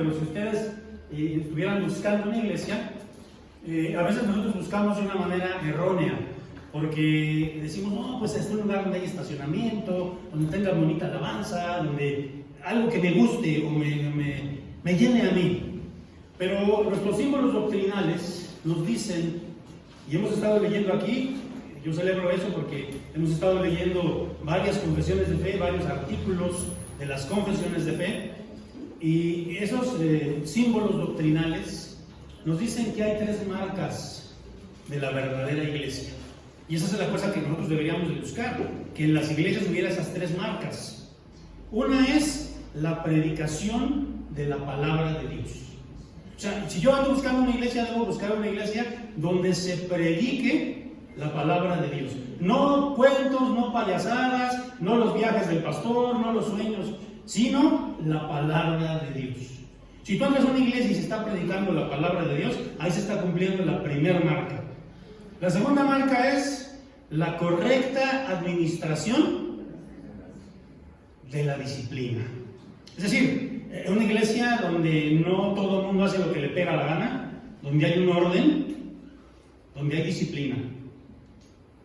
Pero si ustedes estuvieran buscando una iglesia, a veces nosotros buscamos de una manera errónea, porque decimos, no, pues es un lugar donde hay estacionamiento, donde tenga bonita alabanza, donde algo que me guste o me llene a mí. Pero nuestros símbolos doctrinales nos dicen, y hemos estado leyendo aquí, yo celebro eso porque hemos estado leyendo varias confesiones de fe, varios artículos de las confesiones de fe, y esos símbolos doctrinales nos dicen que hay tres marcas de la verdadera iglesia. Y esa es la cosa que nosotros deberíamos de buscar, que en las iglesias hubiera esas tres marcas. Una es la predicación de la palabra de Dios. O sea, si yo ando buscando una iglesia, debo buscar una iglesia donde se predique la palabra de Dios. No cuentos, no payasadas, no los viajes del pastor, no los sueños, sino la palabra de Dios. Si tú andas a una iglesia y se está predicando la palabra de Dios, ahí se está cumpliendo la primera marca. La segunda marca es la correcta administración de la disciplina. Es decir, en una iglesia donde no todo el mundo hace lo que le pega la gana, donde hay un orden, donde hay disciplina.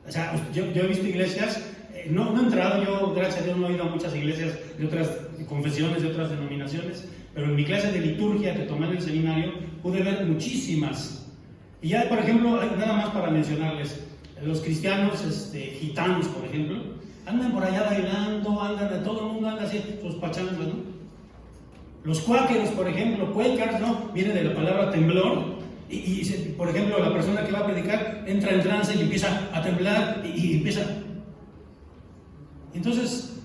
O sea, yo he visto iglesias, no he entrado, yo gracias a Dios no he ido a muchas iglesias de otras confesiones, de otras denominaciones, pero en mi clase de liturgia que tomé en el seminario pude ver muchísimas. Y ya, por ejemplo, nada más para mencionarles, los cristianos gitanos, por ejemplo, andan por allá bailando, todo el mundo anda así, sus pachangas, ¿no? Los cuáqueros, por ejemplo, quakers, ¿no? Viene de la palabra temblor, por ejemplo, la persona que va a predicar entra en trance y empieza a temblar y empieza. Entonces,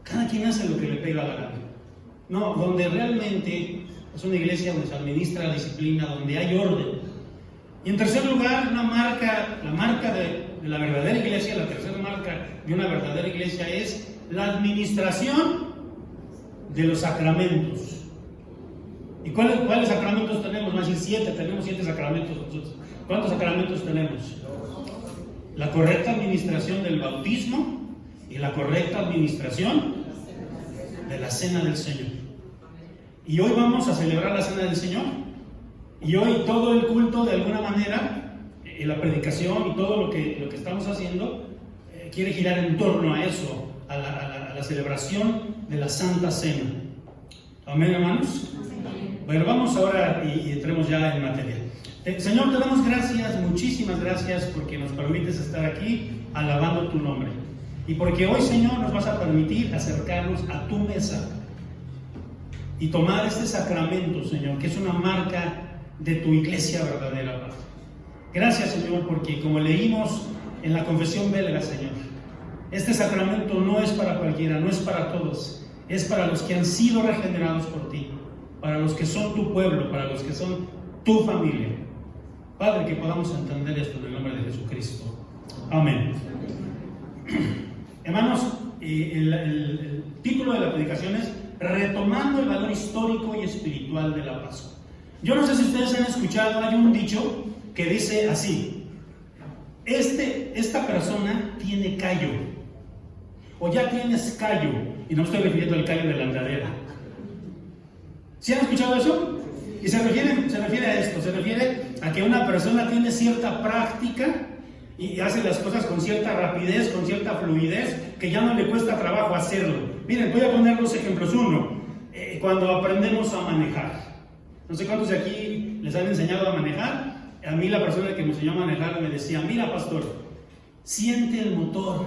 cada quien hace lo que le pega la gana. No, donde realmente es una iglesia donde se administra la disciplina, donde hay orden. Y en tercer lugar, la marca de la verdadera iglesia, la tercera marca de una verdadera iglesia es la administración de los sacramentos. ¿Y cuáles sacramentos tenemos? Más de 7, tenemos 7 sacramentos nosotros. ¿Cuántos sacramentos tenemos? La correcta administración del bautismo y la correcta administración de la Cena del Señor. Y hoy vamos a celebrar la Cena del Señor. Y hoy todo el culto, de alguna manera, la predicación y todo lo que estamos haciendo, quiere girar en torno a eso, a la celebración de la Santa Cena. Amén, hermanos. Bueno, vamos ahora y entremos ya en materia. Señor, te damos gracias, muchísimas gracias, porque nos permites estar aquí alabando tu nombre. Y porque hoy, Señor, nos vas a permitir acercarnos a tu mesa y tomar este sacramento, Señor, que es una marca de tu iglesia verdadera, Padre. Gracias, Señor, porque como leímos en la confesión belga, Señor, este sacramento no es para cualquiera, no es para todos, es para los que han sido regenerados por ti, para los que son tu pueblo, para los que son tu familia. Padre, que podamos entender esto en el nombre de Jesucristo. Amén. Hermanos, el título de la predicación es Retomando el valor histórico y espiritual de la Pascua. Yo no sé si ustedes han escuchado, hay un dicho que dice así: esta persona tiene callo, o ya tienes callo, y no me estoy refiriendo al callo de la andadera. ¿Sí han escuchado eso? Y se refiere a esto, se refiere a que una persona tiene cierta práctica y hace las cosas con cierta rapidez, con cierta fluidez, que ya no le cuesta trabajo hacerlo. Miren, voy a poner 2 ejemplos. Uno, cuando aprendemos a manejar. No sé cuántos de aquí les han enseñado a manejar. A mí la persona que me enseñó a manejar me decía: mira, pastor, siente el motor,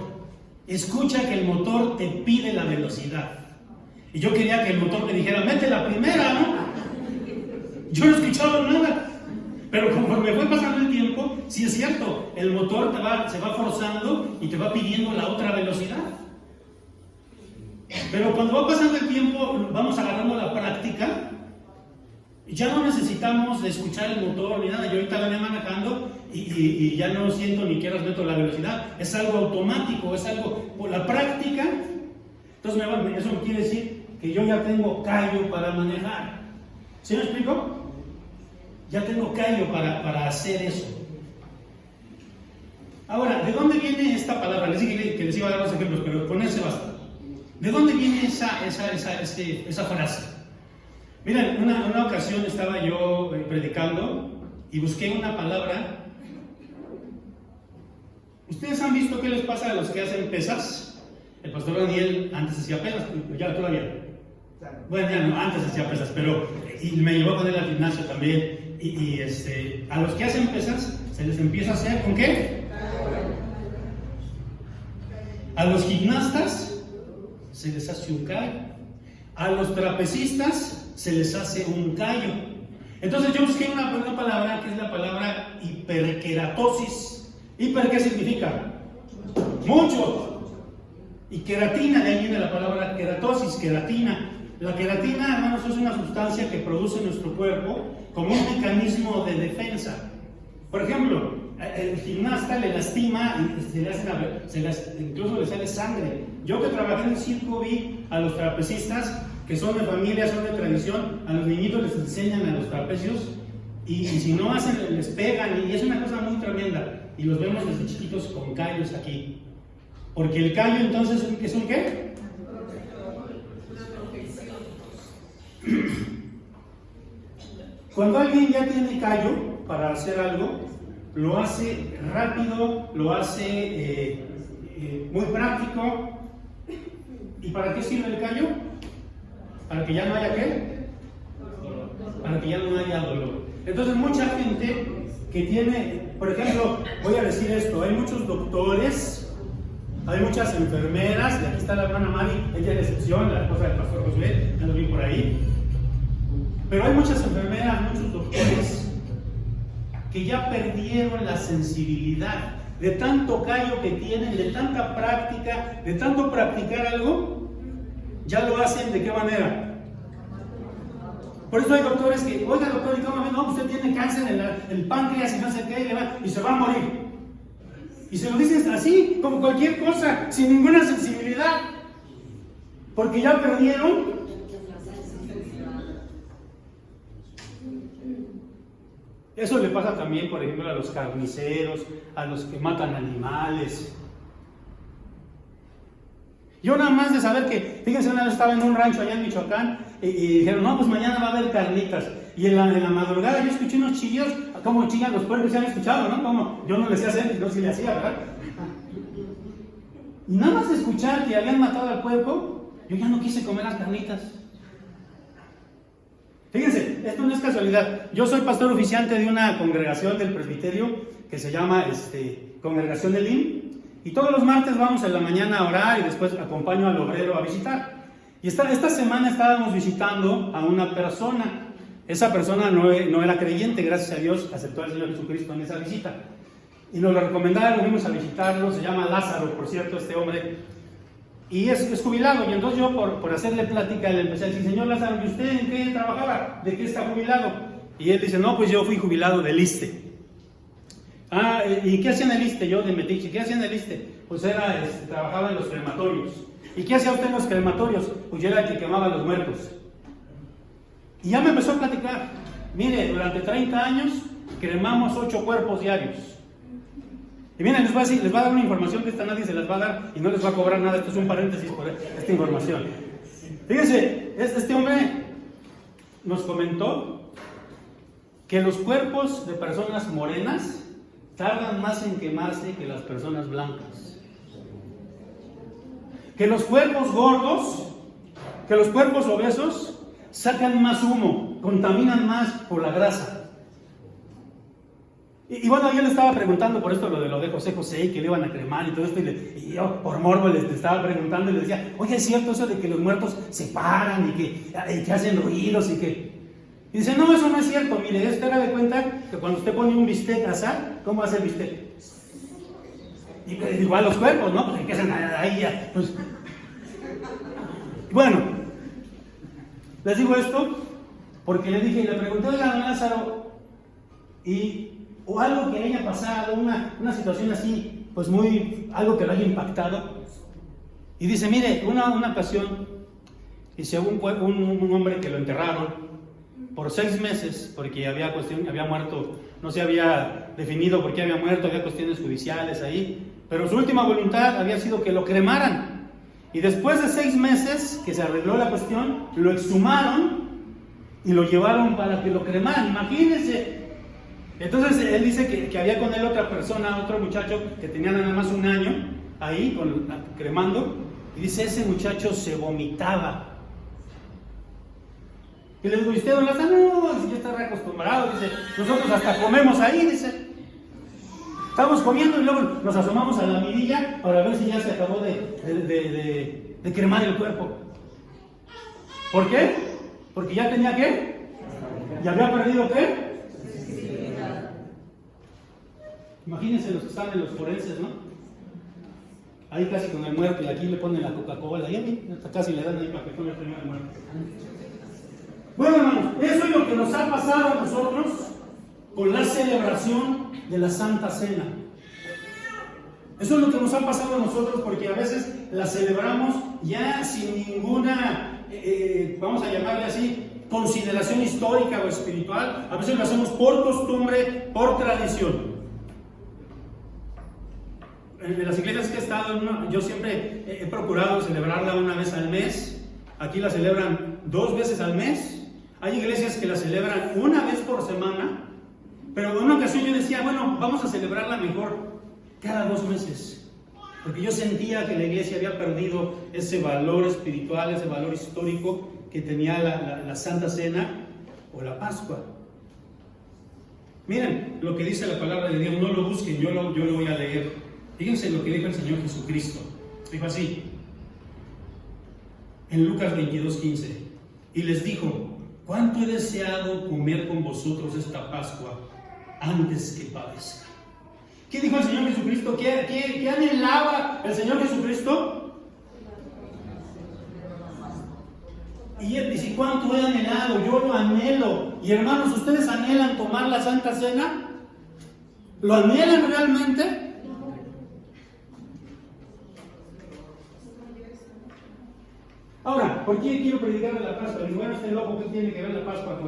escucha que el motor te pide la velocidad. Y yo quería que el motor me dijera: mete la primera, ¿no? Yo no he escuchado nada. Pero conforme fue pasando el tiempo, sí es cierto, el motor se va forzando y te va pidiendo la otra velocidad. Pero cuando va pasando el tiempo, vamos agarrando la práctica, ya no necesitamos de escuchar el motor ni nada. Yo ahorita venía manejando y ya no siento ni que meto la velocidad. Es algo automático, es algo por la práctica. Entonces eso quiere decir que yo ya tengo callo para manejar. ¿Sí me explico? Ya tengo callo para hacer eso. Ahora, ¿de dónde viene esta palabra? Les dije que les iba a dar 2 ejemplos, pero con ese basta. ¿De dónde viene esa frase? Miren, una ocasión estaba yo predicando y busqué una palabra. ¿Ustedes han visto qué les pasa a los que hacen pesas? El pastor Daniel antes hacía pesas, ya todavía. Bueno, ya no, antes hacía pesas, pero y me llevó con él al gimnasio también. A los que hacen pesas se les empieza a hacer ¿con qué? A los gimnastas se les hace un callo. A los trapecistas se les hace un callo. Entonces yo busqué una palabra que es la palabra hiperkeratosis. ¿Hiper qué significa? Mucho. Y queratina, de ahí viene la palabra keratosis, queratina. La queratina, hermanos, es una sustancia que produce nuestro cuerpo como un mecanismo de defensa. Por ejemplo, el gimnasta le lastima y incluso le sale sangre. Yo que trabajé en el circo vi a los trapecistas, que son de familia, son de tradición, a los niñitos les enseñan a los trapecios y si no hacen, les pegan y es una cosa muy tremenda. Y los vemos desde chiquitos con callos aquí. Porque el callo entonces ¿es un qué? Cuando alguien ya tiene callo para hacer algo, lo hace rápido, lo hace muy práctico. ¿Y para qué sirve el callo? Para que ya no haya ¿qué? Para que ya no haya dolor. Entonces mucha gente que tiene, por ejemplo, voy a decir esto, hay muchos doctores, hay muchas enfermeras, y aquí está la hermana Mari, ella es la excepción, la esposa del pastor Josué, ya lo vi por ahí. Pero hay muchas enfermeras, muchos doctores que ya perdieron la sensibilidad de tanto callo que tienen, de tanta práctica, de tanto practicar algo, ya lo hacen ¿de qué manera? Por eso hay doctores que, oiga doctor, ¿y cómo ve? No, usted tiene cáncer en el páncreas y no sé qué, y se va a morir. Y se lo dicen así, como cualquier cosa, sin ninguna sensibilidad. Porque ya perdieron. Eso le pasa también, por ejemplo, a los carniceros, a los que matan animales. Yo nada más de saber que, fíjense, una vez estaba en un rancho allá en Michoacán y dijeron, no, pues mañana va a haber carnitas. Y en la madrugada yo escuché unos chillos, como chillan los puercos, se han escuchado, ¿no? Como yo no les hacía hacer, no sí le hacía, ¿verdad? Y nada más de escuchar que habían matado al puerco, yo ya no quise comer las carnitas. Fíjense, esto no es casualidad. Yo soy pastor oficiante de una congregación del presbiterio que se llama Congregación del IM. Y todos los martes vamos en la mañana a orar y después acompaño al obrero a visitar. Y esta semana estábamos visitando a una persona. Esa persona no era creyente, gracias a Dios aceptó al Señor Jesucristo en esa visita. Y nos lo recomendaron, fuimos a visitarlo, se llama Lázaro, por cierto, este hombre. Y es jubilado, y entonces yo por hacerle plática le empecé a decir, señor Lázaro, ¿y usted en qué trabajaba? ¿De qué está jubilado? Y él dice, no, pues yo fui jubilado del ISSSTE. Ah, ¿y qué hacía en el ISSSTE? Yo de Metiche, ¿qué hacía en el ISSSTE? Pues trabajaba en los crematorios. ¿Y qué hacía usted en los crematorios? Pues yo era el que quemaba a los muertos. Y ya me empezó a platicar, mire, durante 30 años cremamos 8 cuerpos diarios. Y miren, les va a dar una información que esta nadie se las va a dar y no les va a cobrar nada. Esto es un paréntesis por esta información. Fíjense, este hombre nos comentó que los cuerpos de personas morenas tardan más en quemarse que las personas blancas. Que los cuerpos gordos, que los cuerpos obesos sacan más humo, contaminan más por la grasa. Y bueno, yo le estaba preguntando por esto lo de José José y que le iban a cremar y todo esto, y yo por morbo le estaba preguntando y le decía, oye, ¿es cierto eso de que los muertos se paran y que hacen ruidos y que...? Y dice, no, eso no es cierto, mire, usted haga de cuenta que cuando usted pone un bistec a asar, ¿cómo hace el bistec? Igual los cuerpos, ¿no? Pues que hacen ahí ya, pues... Bueno, les digo esto porque le pregunté a don Lázaro o algo que haya pasado, una situación así, pues algo que lo haya impactado. Y dice, mire, una ocasión, dice, un hombre que lo enterraron por 6 meses, porque había muerto, no se había definido por qué había muerto, había cuestiones judiciales ahí, pero su última voluntad había sido que lo cremaran. Y después de 6 meses que se arregló la cuestión, lo exhumaron y lo llevaron para que lo cremaran, imagínense. Entonces él dice que había con él otra persona, otro muchacho que tenía nada más un año ahí cremando, y dice, ese muchacho se vomitaba. Y le digo, ¿y usted, don Lázaro? No, si ya está reacostumbrado, dice, nosotros hasta comemos ahí, dice. Estamos comiendo y luego nos asomamos a la mirilla para ver si ya se acabó de cremar el cuerpo. ¿Por qué? Porque ya tenía ¿qué? ¿Ya había perdido qué? Imagínense los que están en los forenses, ¿no? Ahí casi con el muerto, y aquí le ponen la Coca-Cola, y a mí casi le dan ahí para que tome el primer muerto. Bueno, hermanos, eso es lo que nos ha pasado a nosotros con la celebración de la Santa Cena. Eso es lo que nos ha pasado a nosotros, porque a veces la celebramos ya sin ninguna, vamos a llamarle así, consideración histórica o espiritual. A veces lo hacemos por costumbre, por tradición. En las iglesias que he estado, yo siempre he procurado celebrarla una vez al mes. Aquí la celebran 2 veces al mes. Hay iglesias que la celebran una vez por semana. Pero en una ocasión yo decía, bueno, vamos a celebrarla mejor cada 2 meses. Porque yo sentía que la iglesia había perdido ese valor espiritual, ese valor histórico que tenía la Santa Cena o la Pascua. Miren lo que dice la palabra de Dios, no lo busquen, yo lo voy a leer. Fíjense lo que dijo el Señor Jesucristo. Dijo así, en Lucas 22:15, y les dijo, ¿cuánto he deseado comer con vosotros esta Pascua antes que padezca? ¿Qué dijo el Señor Jesucristo? ¿Qué anhelaba el Señor Jesucristo? Y él dice, ¿cuánto he anhelado? Yo lo anhelo. Y hermanos, ¿ustedes anhelan tomar la Santa Cena? ¿Lo anhelan realmente? Ahora, ¿por qué quiero predicar de la Pascua? Y bueno, este loco, ¿qué tiene que ver la Pascua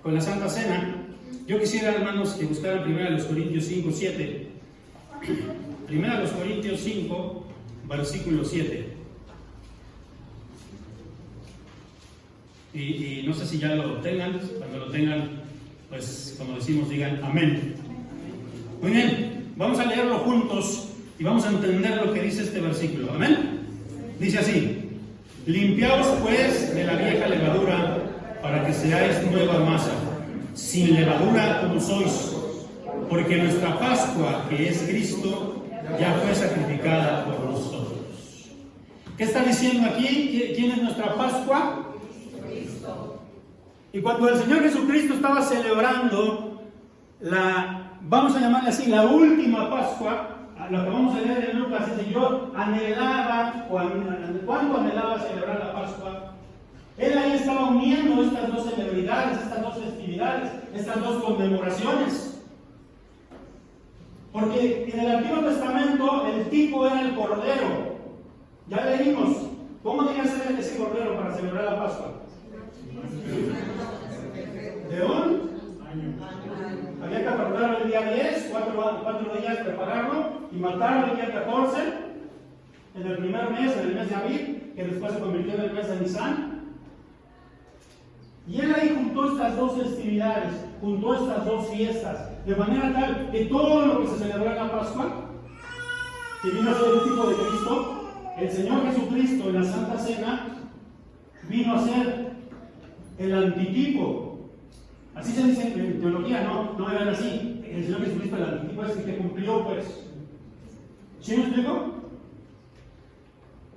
con la Santa Cena? Yo quisiera, hermanos, que buscaran 1 Corintios 5:7. 1 Corintios 5, versículo 7. Y no sé si ya lo tengan. Cuando lo tengan, pues, como decimos, digan amén. Muy bien, vamos a leerlo juntos y vamos a entender lo que dice este versículo. Amén. Dice así. Limpiaos pues de la vieja levadura, para que seáis nueva masa, sin levadura como sois, porque nuestra Pascua, que es Cristo, ya fue sacrificada por nosotros. ¿Qué está diciendo aquí? ¿Quién es nuestra Pascua? Cristo. Y cuando el Señor Jesucristo estaba celebrando vamos a llamarle así, la última Pascua, lo que vamos a leer en Lucas es que yo anhelaba, ¿cuándo anhelaba celebrar la Pascua? Él ahí estaba uniendo estas 2 celebridades, estas 2 festividades, estas 2 conmemoraciones. Porque en el Antiguo Testamento el tipo era el cordero. Ya leímos. ¿Cómo debía ser ese cordero para celebrar la Pascua? ¿De un año? Había que apartarlo el día 10, 4 días prepararlo y matarlo el día 14, en el primer mes, en el mes de Aviv, que después se convirtió en el mes de Nisan. Y él ahí juntó estas 2 festividades, juntó estas 2 fiestas, de manera tal que todo lo que se celebró en la Pascua, que vino a ser el tipo de Cristo, el Señor Jesucristo en la Santa Cena, vino a ser el antitipo. Así se dice en teología, no me vean así. El Señor Jesucristo, el antitipo, es el que cumplió, pues. ¿Sí me explico?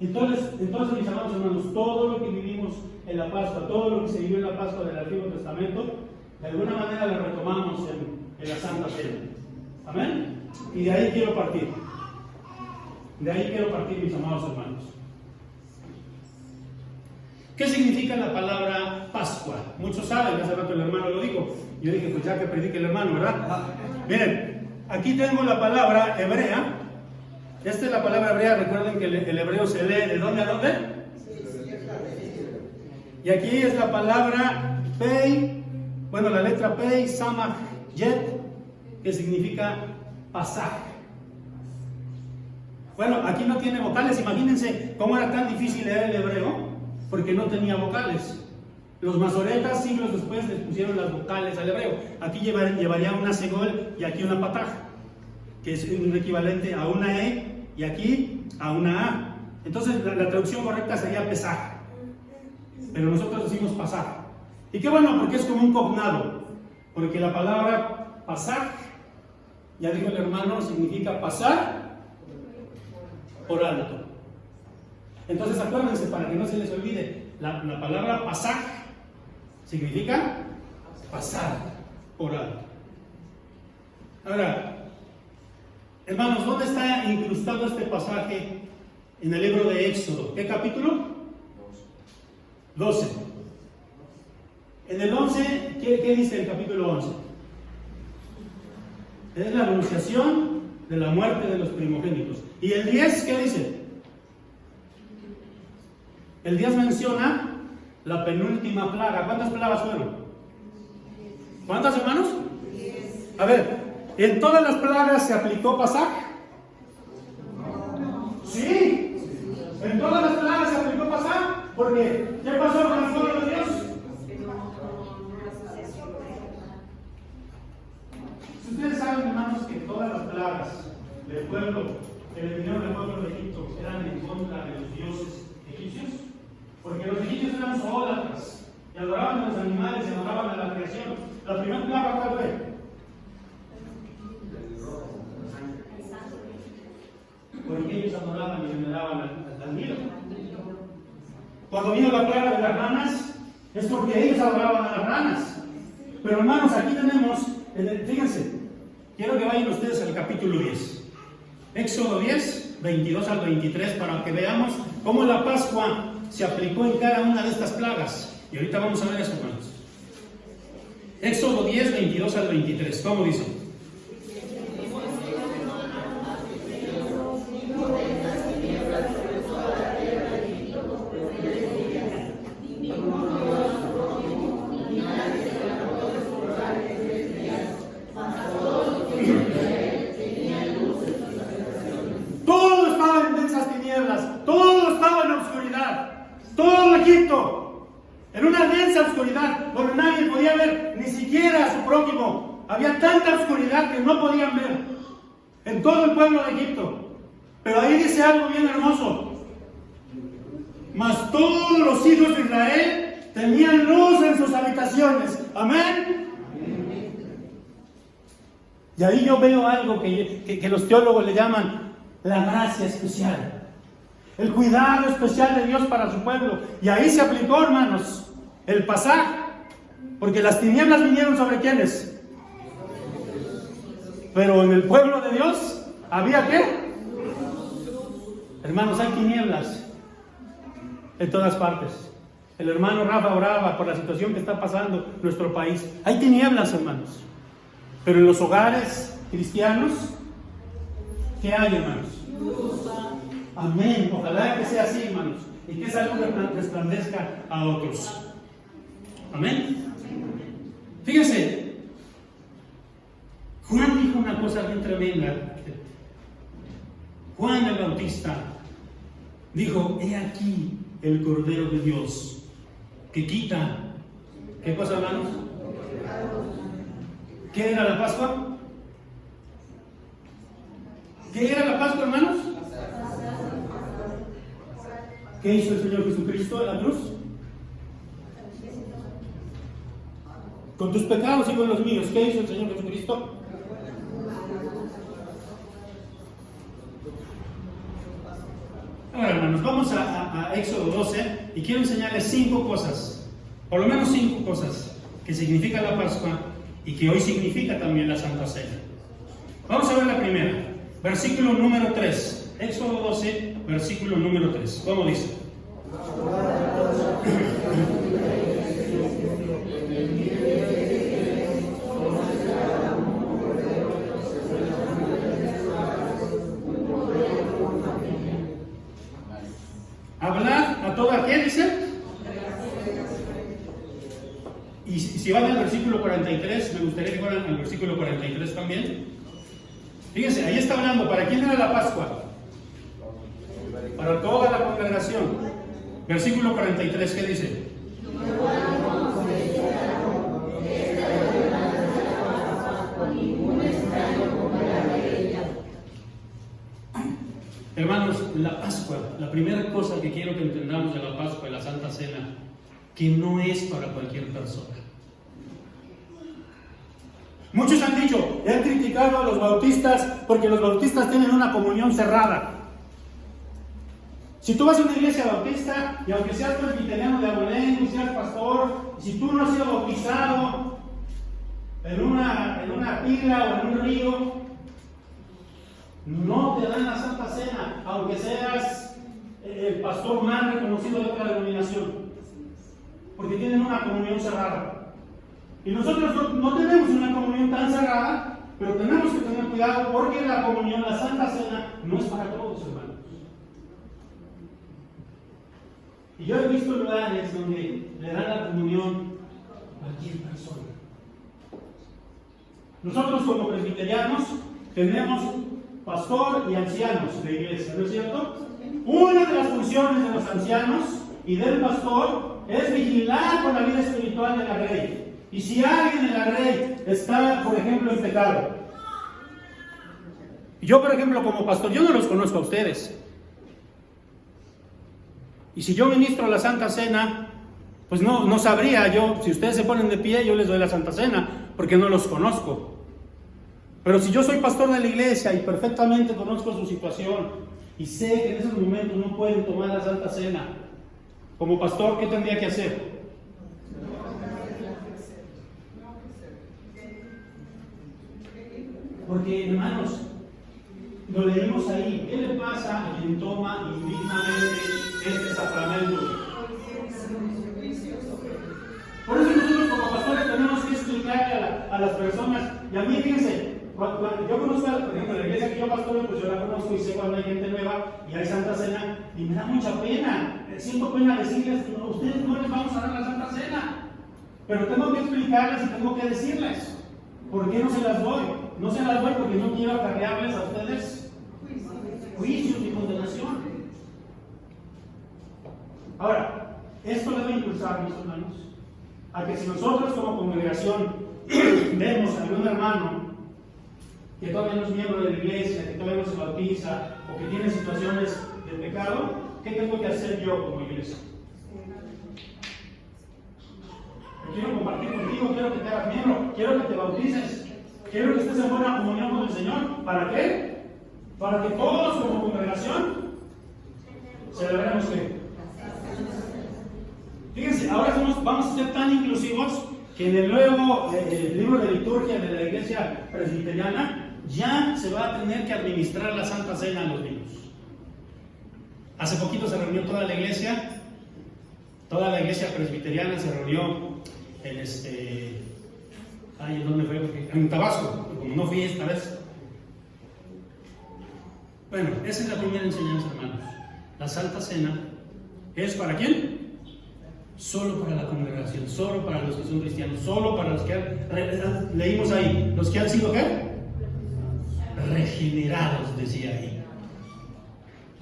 Entonces, mis amados hermanos, todo lo que vivimos en la Pascua, todo lo que se vivió en la Pascua del Antiguo Testamento, de alguna manera lo retomamos en la Santa Cena. ¿Amén? Y de ahí quiero partir. Mis amados hermanos. ¿Qué significa la palabra Pascua? Muchos saben, hace rato el hermano lo dijo. Yo dije, pues ya que predique el hermano, ¿verdad? Miren, aquí tengo la palabra hebrea. Esta es la palabra hebrea, recuerden que el hebreo se lee ¿de dónde a dónde? Y aquí es la palabra Pei, bueno, la letra Pei, Samach, Yet, que significa pasaje. Bueno, aquí no tiene vocales, imagínense cómo era tan difícil leer el hebreo, porque no tenía vocales. Los masoretas siglos después les pusieron las vocales al hebreo. Aquí llevaría una segol y aquí una pataj, que es un equivalente a una E y aquí a una A. Entonces la traducción correcta sería pesaj, pero nosotros decimos pasaj. Y qué bueno, porque es como un cognado, porque la palabra pasaj, ya dijo el hermano, significa pasar por alto. Entonces acuérdense, para que no se les olvide, la palabra pasaj significa pasar por alto. Ahora, hermanos, ¿dónde está incrustado este pasaje en el libro de Éxodo? ¿Qué capítulo? 12. En el 11, ¿qué dice el capítulo 11? Es la anunciación de la muerte de los primogénitos. ¿Y el 10 qué dice? El 10 menciona la penúltima plaga. ¿Cuántas plagas fueron? ¿Cuántas, hermanos? 10. A ver, ¿en todas las plagas se aplicó pasaje? Sí. ¿En todas las plagas se aplicó pasaje? Porque, ¿qué pasó con el pueblo de Dios? Si ustedes saben, hermanos, que todas las plagas del pueblo que le vinieron al pueblo de Egipto eran en contra de los dioses egipcios, porque los egipcios eran zoólatras y adoraban a los animales y adoraban a la creación. La primera plaga, ¿cuál fue? Porque ellos adoraban y veneraban al Nilo. Cuando vino la plaga de las ranas, es porque ellos adoraban a las ranas. Pero hermanos, aquí tenemos, fíjense, quiero que vayan ustedes al capítulo 10. Éxodo 10, 22 al 23, para que veamos cómo la Pascua se aplicó en cada una de estas plagas. Y ahorita vamos a ver eso, hermanos. Éxodo 10, 22 al 23, ¿cómo dice? Todo estaba en densas tinieblas, todo estaba en oscuridad, todo Egipto en una densa oscuridad donde nadie podía ver ni siquiera a su prójimo. Había tanta oscuridad que no podían ver en todo el pueblo de Egipto. Pero ahí dice algo bien hermoso: mas todos los hijos de Israel tenían luz en sus habitaciones. Amén. Y ahí yo veo algo que los teólogos le llaman la gracia especial, el cuidado especial de Dios para su pueblo. Y ahí se aplicó, hermanos, el pasaje, porque las tinieblas vinieron sobre ¿quiénes? Pero en el pueblo de Dios había ¿qué? Hermanos, hay tinieblas en todas partes. El hermano Rafa oraba por la situación que está pasando en nuestro país. Hay tinieblas, hermanos. Pero en los hogares cristianos, ¿qué hay, hermanos? Amén. Ojalá que sea así, hermanos, y que esa luz resplandezca a otros. Amén. Fíjense, Juan dijo una cosa bien tremenda. Juan el Bautista dijo: he aquí el Cordero de Dios que quita, ¿qué cosa, hermanos? ¿Qué era la Pascua? ¿Qué era la Pascua, hermanos? ¿Qué hizo el Señor Jesucristo en la cruz? Con tus pecados y con los míos, ¿qué hizo el Señor Jesucristo? Ahora, hermanos, vamos a Éxodo 12 y quiero enseñarles 5 cosas, por lo menos 5 cosas que significa la Pascua y que hoy significa también la Santa Cena. Vamos a ver la primera, versículo número 3, Éxodo 12, versículo número 3. ¿Cómo dice? Hablad a toda, ¿qué dice? Y si van al versículo 43, me gustaría que fueran al versículo 43 también. Fíjense, ahí está hablando, ¿para quién era la Pascua? Para toda la congregación. Versículo 43, ¿qué dice? la Pascua, la primera cosa que quiero que entendamos de la Pascua, de la Santa Cena, que no es para cualquier persona. Muchos han dicho, han criticado a los bautistas porque los bautistas tienen una comunión cerrada. Si tú vas a una iglesia bautista, y aunque seas presbiteriano de abolengo y seas pastor, si tú no has sido bautizado en una pila o en un río, no te dan la Santa Cena, aunque seas el pastor más reconocido de otra denominación, porque tienen una comunión cerrada. Y nosotros no tenemos una comunión tan cerrada, pero tenemos que tener cuidado porque la comunión, la Santa Cena, no es para todos, hermanos. Y yo he visto lugares donde le dan la comunión a cualquier persona. Nosotros como presbiterianos tenemos pastor y ancianos de iglesia, ¿no es cierto? Una de las funciones de los ancianos y del pastor es vigilar por la vida espiritual de la grey. Y si alguien en la grey está, por ejemplo, en pecado, yo, por ejemplo, como pastor, yo no los conozco a ustedes. Y si yo ministro la Santa Cena, pues no sabría yo, si ustedes se ponen de pie, yo les doy la Santa Cena, porque no los conozco. Pero si yo soy pastor de la iglesia y perfectamente conozco su situación y sé que en esos momentos no pueden tomar la Santa Cena, como pastor, ¿qué tendría que hacer? Porque, hermanos, lo leímos ahí, ¿qué le pasa a quien toma indignamente este sacramento? Por eso nosotros como pastores tenemos que explicarle a las personas, y a mí fíjense, cuando yo conozco, por ejemplo, la iglesia que yo pastoro, pues yo la conozco y sé cuando hay gente nueva y hay Santa Cena, y me da mucha pena, siento pena decirles, a ustedes no les vamos a dar la Santa Cena, pero tengo que explicarles y tengo que decirles, ¿por qué no se las doy? No se las doy porque no quiero acarrearles a ustedes juicios y condenación. Ahora, esto debe impulsar, mis hermanos, a que si nosotros como congregación vemos a algún hermano que todavía no es miembro de la iglesia, que todavía no se bautiza o que tiene situaciones de pecado, ¿qué tengo que hacer yo como iglesia? Quiero compartir contigo, quiero que te hagas miembro, quiero que te bautices, quiero que estés en buena comunión con el Señor. ¿Para qué? Para que todos como congregación celebremos ¿qué? Fíjense, ahora vamos a ser tan inclusivos que en el nuevo libro de liturgia de la iglesia presbiteriana ya se va a tener que administrar la Santa Cena a los niños. Hace poquito se reunió toda la iglesia presbiteriana se reunió en ¿en dónde fue? En Tabasco, como no fui esta vez. Bueno, esa es la primera enseñanza, hermanos. La Santa Cena es ¿para quién? Solo para la congregación, solo para los que son cristianos, solo para los que leímos ahí, los que han sido ¿qué? Regenerados, decía ahí.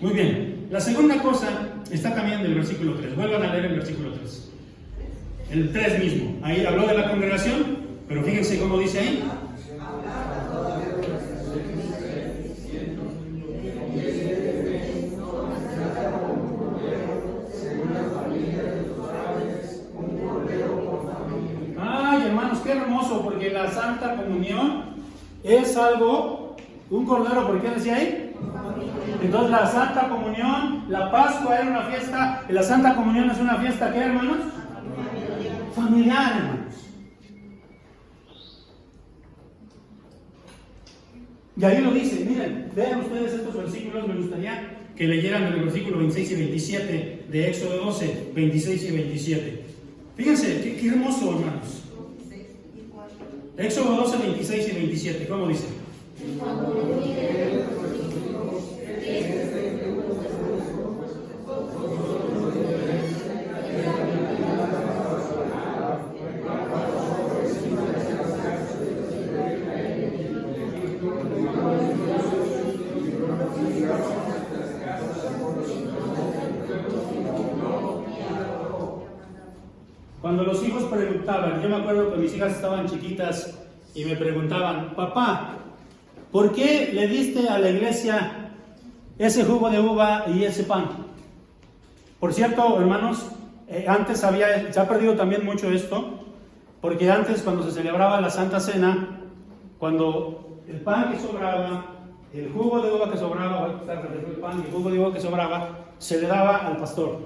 Muy bien, la segunda cosa está también en el versículo 3. Vuelvan a leer el versículo 3. El 3 mismo. Ahí habló de la congregación, pero fíjense cómo dice ahí. Ay, hermanos, qué hermoso, porque la Santa Comunión es algo, un cordero, ¿por qué decía ahí? Entonces la Santa Comunión, la Pascua era una fiesta, y la Santa Comunión es una fiesta, ¿qué, hermanos? Familiar, hermanos. Y ahí lo dice, miren, vean ustedes estos versículos, me gustaría que leyeran el versículo 26 y 27 de Éxodo 12, 26 y 27. Fíjense, qué hermoso, hermanos. Éxodo 12, 26 y 27, ¿cómo dice? Cuando los hijos preguntaban, yo me acuerdo que mis hijas estaban chiquitas y me preguntaban, papá, ¿por qué le diste a la iglesia ese jugo de uva y ese pan. Por cierto, hermanos, antes se ha perdido también mucho esto, porque antes cuando se celebraba la Santa Cena, cuando el pan que sobraba, el jugo de uva que sobraba, el pan y el jugo de uva que sobraba, se le daba al pastor.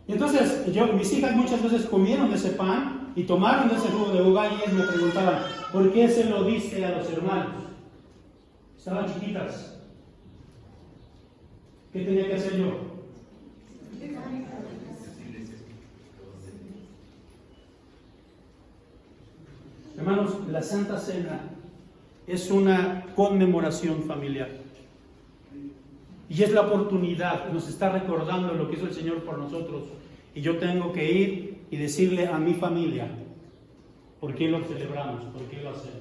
Y entonces, mis hijas muchas veces comieron de ese pan y tomaron de ese jugo de uva y ellas me preguntaban, ¿por qué se lo diste a los hermanos? Estaban chiquitas. ¿Qué tenía que hacer yo? Hermanos, la Santa Cena es una conmemoración familiar. Y es la oportunidad, nos está recordando lo que hizo el Señor por nosotros. Y yo tengo que ir y decirle a mi familia, ¿por qué lo celebramos? ¿Por qué lo hacemos?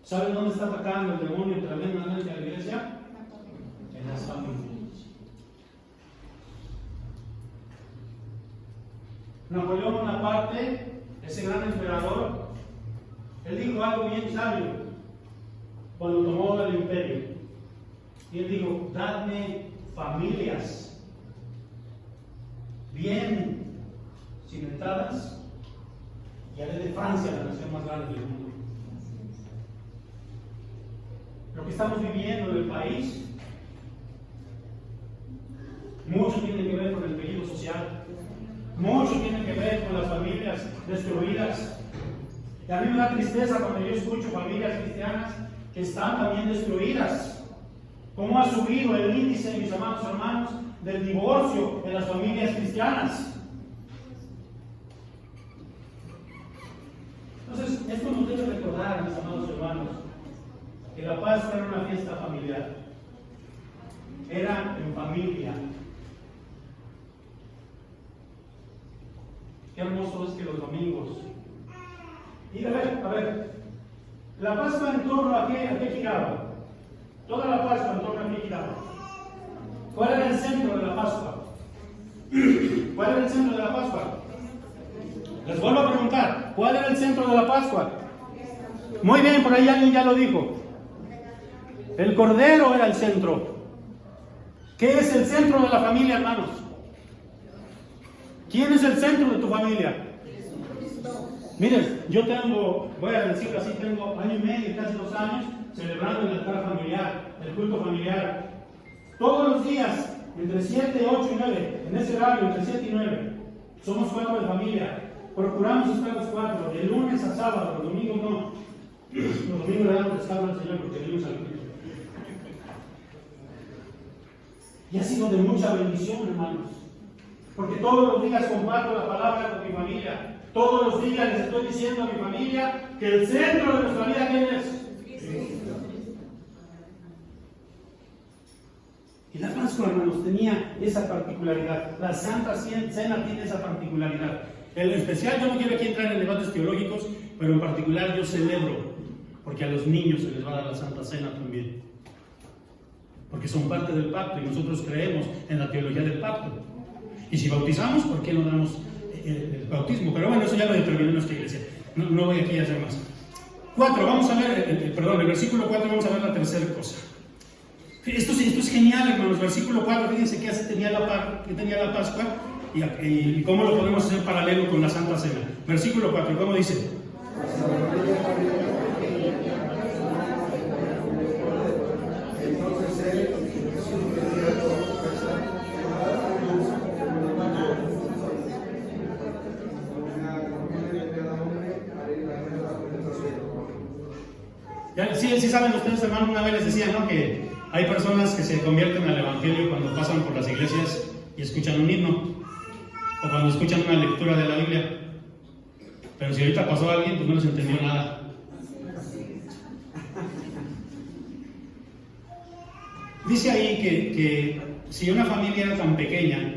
¿Saben dónde está atacando el demonio tremendamente a la iglesia? En las familias. Napoleón Bonaparte, ese gran emperador, él dijo algo bien sabio cuando tomó el imperio. Y él dijo, dadme familias bien cimentadas y haré de Francia la nación más grande del mundo. Lo que estamos viviendo en el país, mucho tiene que ver con el peligro social, mucho tiene que ver con las familias destruidas. Y a mí me da tristeza cuando yo escucho familias cristianas que están también destruidas. ¿Cómo ha subido el índice, mis amados hermanos, del divorcio en las familias cristianas? Entonces, esto nos debe recordar, mis amados hermanos, que la Pascua era una fiesta familiar. Era en familia. Qué hermoso es que los domingos. Y a ver, la Pascua en torno a qué giraba. Toda la Pascua en torno a qué giraba. ¿Cuál era el centro de la Pascua? ¿Cuál era el centro de la Pascua? Les vuelvo a preguntar, ¿cuál era el centro de la Pascua? Muy bien, por ahí alguien ya lo dijo. El Cordero era el centro. ¿Qué es el centro de la familia, hermanos? ¿Quién es el centro de tu familia? Miren, yo voy a decirlo así, tengo año y medio, casi 2 años, celebrando el altar familiar, el culto familiar. Todos los días, entre 7, 8 y 9, en ese horario, entre 7 y 9, somos 4 de familia. Procuramos estar los 4, de lunes a sábado, los domingos no. Los domingos le damos descanso al Señor porque venimos al culto. Y ha sido de mucha bendición, hermanos. Porque todos los días comparto la palabra con mi familia. Todos los días les estoy diciendo a mi familia que el centro de nuestra vida, ¿quién es? Cristo. Y la Pascua, hermanos, tenía esa particularidad. La Santa Cena tiene esa particularidad. En especial, yo no quiero aquí entrar en debates teológicos, pero en particular yo celebro, porque a los niños se les va a dar la Santa Cena también. Porque son parte del pacto y nosotros creemos en la teología del pacto. Y si bautizamos, ¿por qué no damos el bautismo? Pero bueno, eso ya lo determinó nuestra iglesia. No voy aquí a hacer más. 4, vamos a ver, el versículo 4, vamos a ver la tercera cosa. Esto es genial, hermanos. Versículo 4, fíjense que tenía la Pascua y cómo lo podemos hacer paralelo con la Santa Cena. Versículo 4, ¿cómo dice? Sí saben ustedes, hermanos, una vez les decía, ¿no?, que hay personas que se convierten al Evangelio cuando pasan por las iglesias y escuchan un himno, o cuando escuchan una lectura de la Biblia. Pero si ahorita pasó alguien, pues no les entendió nada. Dice ahí que si una familia era tan pequeña,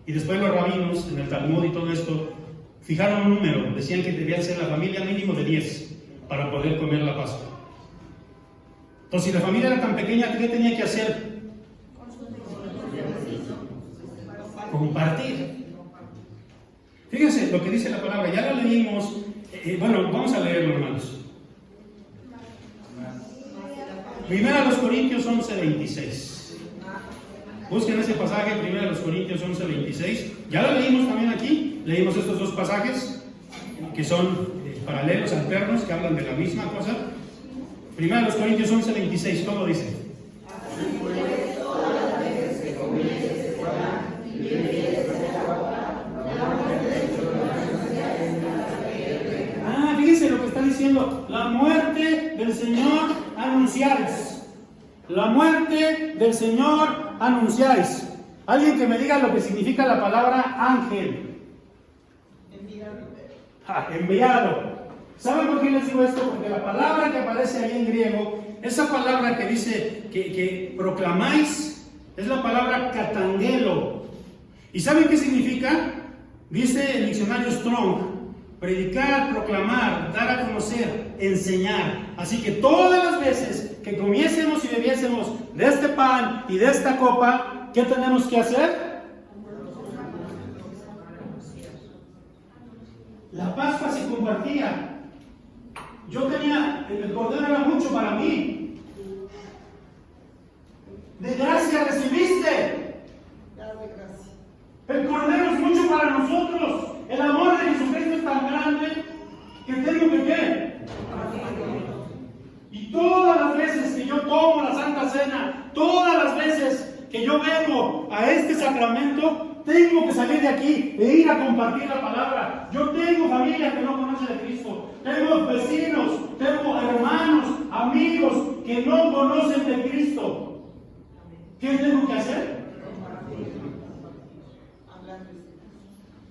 y después los rabinos en el Talmud y todo esto, fijaron un número, decían que debía ser la familia mínimo de 10 para poder comer la Pascua. Entonces, si la familia era tan pequeña, ¿qué tenía que hacer? Compartir. Fíjense lo que dice la palabra, ya lo leímos. Bueno, vamos a leerlo, hermanos. Primera a los Corintios 11:26. Busquen ese pasaje, Primera a los Corintios 11:26. Ya lo leímos también aquí. Leímos estos dos pasajes que son paralelos, alternos, que hablan de la misma cosa. Primera a los Corintios 11:26, ¿cómo dice? Fíjense lo que está diciendo: la muerte del Señor anunciáis. La muerte del Señor anunciáis. Alguien que me diga lo que significa la palabra ángel. Enviado. ¿Saben por qué les digo esto? Porque la palabra que aparece ahí en griego, esa palabra que dice que proclamáis, es la palabra katangelo. ¿Y saben qué significa? Dice el diccionario Strong: predicar, proclamar, dar a conocer, enseñar. Así que todas las veces que comiésemos y bebiésemos de este pan y de esta copa, ¿qué tenemos que hacer? La Pascua se compartía. Yo tenía, el cordero era mucho para mí. De gracia recibiste. El cordero es mucho para nosotros. El amor de Jesucristo es tan grande que tengo que ¿qué? Y todas las veces que yo tomo la Santa Cena, todas las veces que yo vengo a este sacramento, tengo que salir de aquí e ir a compartir la palabra. Yo tengo familia que no conoce de Cristo, tengo vecinos, tengo hermanos, amigos que no conocen de Cristo. ¿Qué tengo que hacer?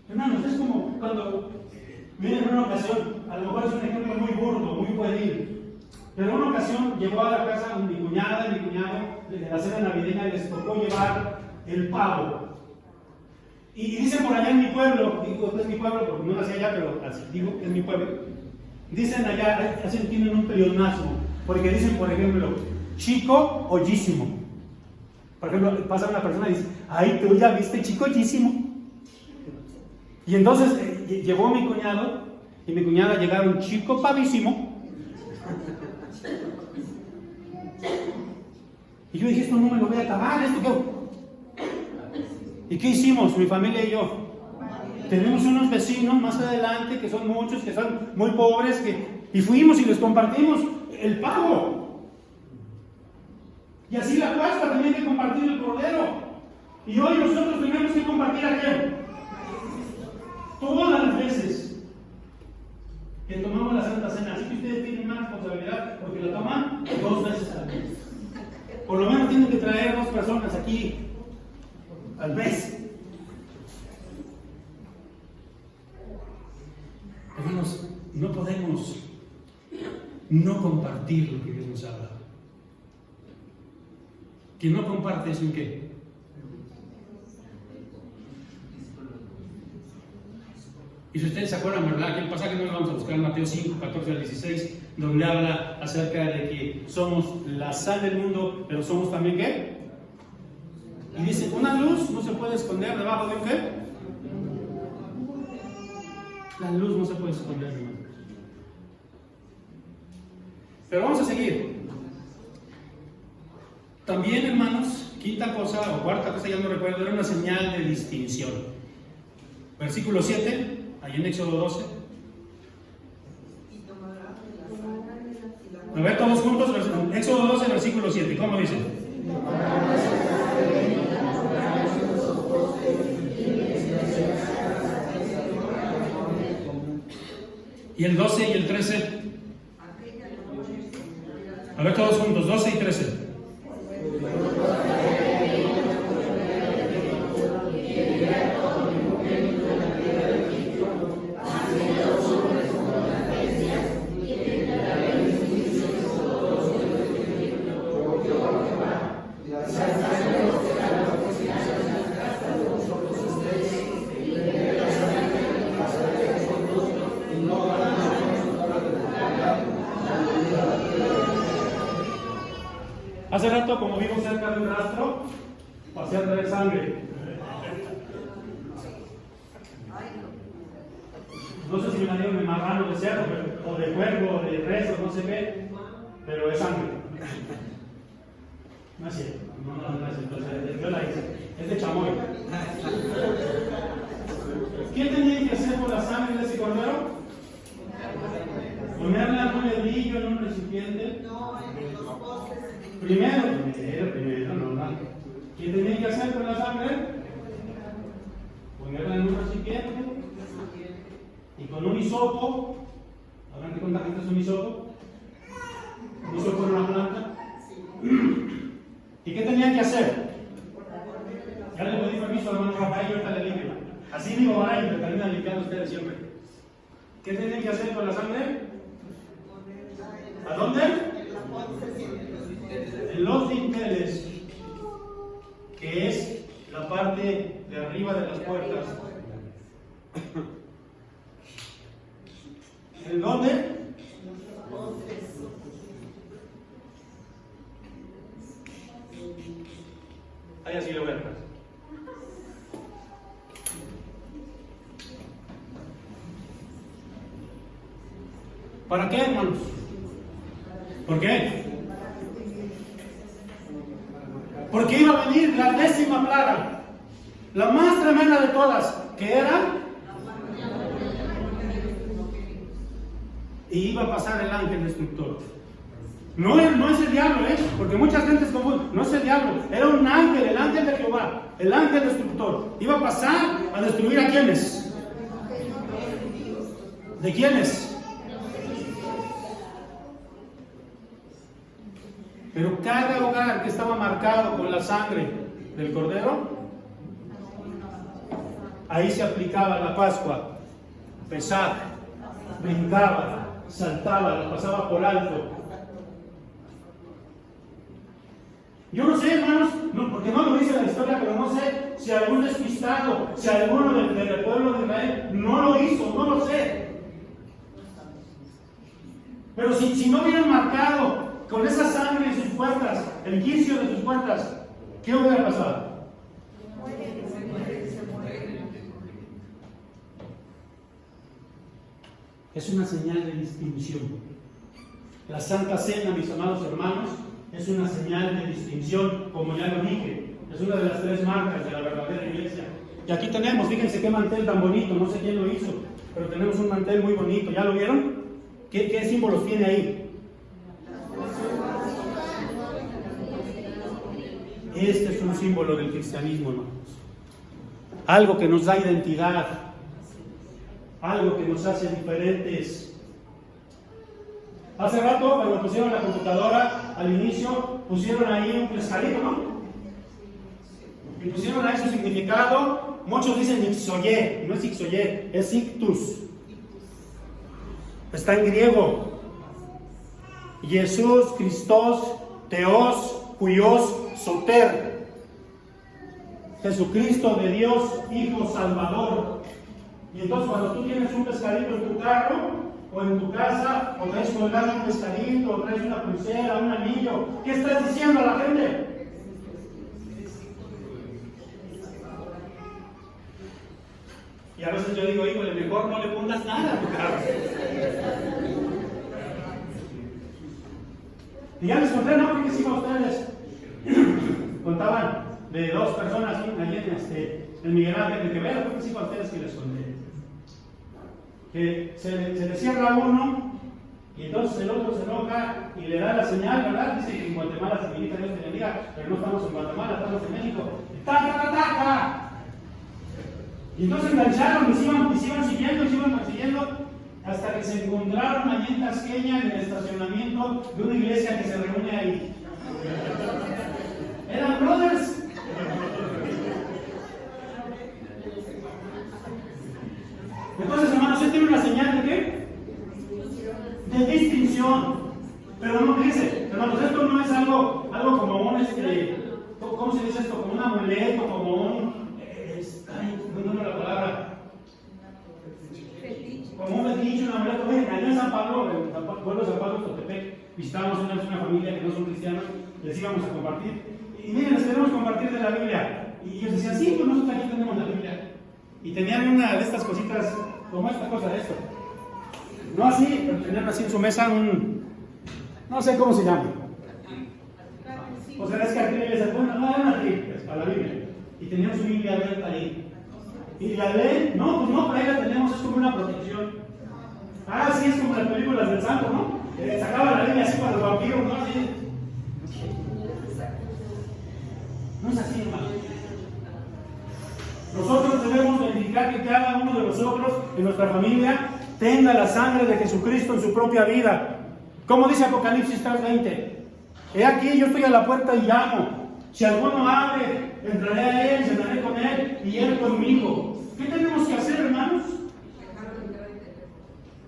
Hermanos, es como cuando, miren, en una ocasión, a lo mejor es un ejemplo muy burdo, muy pueril, pero en una ocasión llegó a la casa mi cuñada y mi cuñado de la cena navideña, y les tocó llevar el pavo. Y dicen por allá en mi pueblo, digo que es mi pueblo porque no nací allá, pero así digo que es mi pueblo, dicen allá, tienen un pleonasmo, porque dicen, por ejemplo, chico ollísimo. Por ejemplo, pasa una persona y dice: ay, tú ya viste chico ollísimo. Y entonces llegó mi cuñado y mi cuñada llegaron chico pavísimo. Y yo dije: esto no me lo voy a acabar, ¿esto qué? ¿Y qué hicimos, mi familia y yo? Tenemos unos vecinos más adelante que son muchos, que son muy pobres, y fuimos y les compartimos el pavo. Y así la Pascua también hay que compartir el cordero. Y hoy nosotros tenemos que compartir a quién. Todas las veces que tomamos la Santa Cena, así que ustedes tienen una responsabilidad porque la toman 2 veces al mes. Por lo menos tienen que traer 2 personas aquí al mes. Hermanos, no podemos no compartir lo que Dios nos ha dado. Quien no comparte es un ¿qué? Y si ustedes se acuerdan, ¿verdad? Aquel pasaje no lo vamos a buscar en Mateo 5, 14 al 16, donde habla acerca de que somos la sal del mundo, pero somos también ¿qué? Y dice: una luz no se puede esconder debajo de un ¿qué? La luz no se puede esconder, hermano. Pero vamos a seguir. También, hermanos, quinta cosa o cuarta cosa, ya no recuerdo, era una señal de distinción. Versículo 7. Ahí en Éxodo 12. A ver todos juntos, Éxodo 12, versículo 7. ¿Cómo dice? ¿Y el 12 y el 13? A ver todos juntos, 12 y 13. Hace rato, como vivo cerca de un rastro, pasé a traer sangre. No sé si me la dieron de marrano, de cerdo, o de cuervo, o de res, no se ve, pero es sangre. No es cierto, no es cierto, yo la hice, es de chamoy. ¿Qué tenían que hacer con la sangre de ese cordero? Ponerla en un lebrillo, en un recipiente. No, en los postes. Primero, normal. ¿Qué tenían que hacer con la sangre? Ponerla en un recipiente y con un hisopo. ¿Habrán que contar que es un hisopo? Un hisopo en una planta. ¿Y qué tenían que hacer? Ya le pedí permiso al hermano Rafael y ahorita le limpio. Así digo, ay, me terminan limpiando ustedes siempre. ¿Qué tienen que hacer con la sangre? ¿A dónde? En los dinteles, que es la parte de arriba de las puertas. ¿En dónde? Ahí así lo verás. ¿Para qué, hermanos? ¿Por qué? Porque iba a venir la 10ª plaga, la más tremenda de todas, que era, y iba a pasar el ángel destructor. No es el diablo, porque mucha gente se confunde. No es el diablo, era un ángel, el ángel de Jehová, el ángel destructor. Iba a pasar a destruir a quiénes. ¿De quiénes? Pero cada hogar que estaba marcado con la sangre del cordero, ahí se aplicaba la Pascua. Pesaj, brincaba, saltaba, la pasaba por alto. Yo no sé, hermanos, porque no lo dice la historia, pero no sé si algún despistado, si alguno del pueblo de Israel no lo hizo, no lo sé. Pero si no hubieran marcado con esa sangre en sus puertas, el quicio de sus puertas, ¿qué hubiera pasado? Es una señal de distinción. La Santa Cena, mis amados hermanos, es una señal de distinción, como ya lo dije. Es una de las 3 marcas de la verdadera iglesia. Y aquí tenemos, fíjense qué mantel tan bonito, no sé quién lo hizo, pero tenemos un mantel muy bonito. ¿Ya lo vieron? ¿Qué símbolos tiene ahí? Este es un símbolo del cristianismo, hermanos. Algo que nos da identidad, algo que nos hace diferentes. Hace rato, cuando pusieron la computadora, al inicio, pusieron ahí un pescadito, ¿no? Y pusieron ahí su significado. Muchos dicen ixoye, no es ixoye, es ictus. Está en griego. Jesús, Christos, Teos, Huios, Soter. Jesucristo de Dios, Hijo Salvador. Y entonces cuando tú tienes un pescadito en tu carro, o en tu casa, o traes colgado un pescadito, o traes una pulsera, un anillo, ¿qué estás diciendo a la gente? Y a veces yo digo, híjole, mejor no le pongas nada a tu carro. Y ya les conté, ¿no? Porque si a ustedes contaban de 2 personas allí en Miguel Ángel de Quevedo, porque sí a ustedes que les conté. Que se le cierra uno y entonces el otro se enoja y le da la señal, ¿verdad? Dice que en Guatemala significa Dios te bendiga, pero no estamos en Guatemala, estamos en México. ¡Ta! Y entonces engancharon y se iban siguiendo, hasta que se encontraron allí en Tasqueña, en el estacionamiento de una iglesia que se reúne ahí. Eran brothers. Entonces, hermanos, ¿usted tiene una señal de qué? De distinción. Pero no, fíjense, hermanos, esto no es algo como un, ¿cómo se dice esto? Como un amuleto, como un, no la palabra, como un fetiche, un amuleto. Miren, allá en San Pablo, en el pueblo de San Pablo, Totepec, visitamos una familia que no son cristianos, les íbamos a compartir. Y miren, les queremos compartir de la Biblia. Y ellos decían, sí, pues nosotros aquí tenemos la Biblia. Y tenían una de estas cositas, como esta cosa de esto. No así, pero tenían así en su mesa no sé cómo se llama. O sea, es que aquí le dice, bueno, no, era aquí, es para la Biblia. Y teníamos su Biblia abierta ahí. Y la leen, no, pues no, pero ahí la tenemos, es como una protección. Ah, sí, es como las películas del santo, ¿no? Sacaba la Biblia así para los vampiros, ¿no? Así. No es así, hermano. Nosotros debemos verificar que cada uno de nosotros, en nuestra familia, tenga la sangre de Jesucristo en su propia vida. Como dice Apocalipsis 3:20. He aquí, yo estoy a la puerta y llamo. Si alguno abre, entraré a él, cenaré con él y él conmigo. ¿Qué tenemos que hacer, hermanos?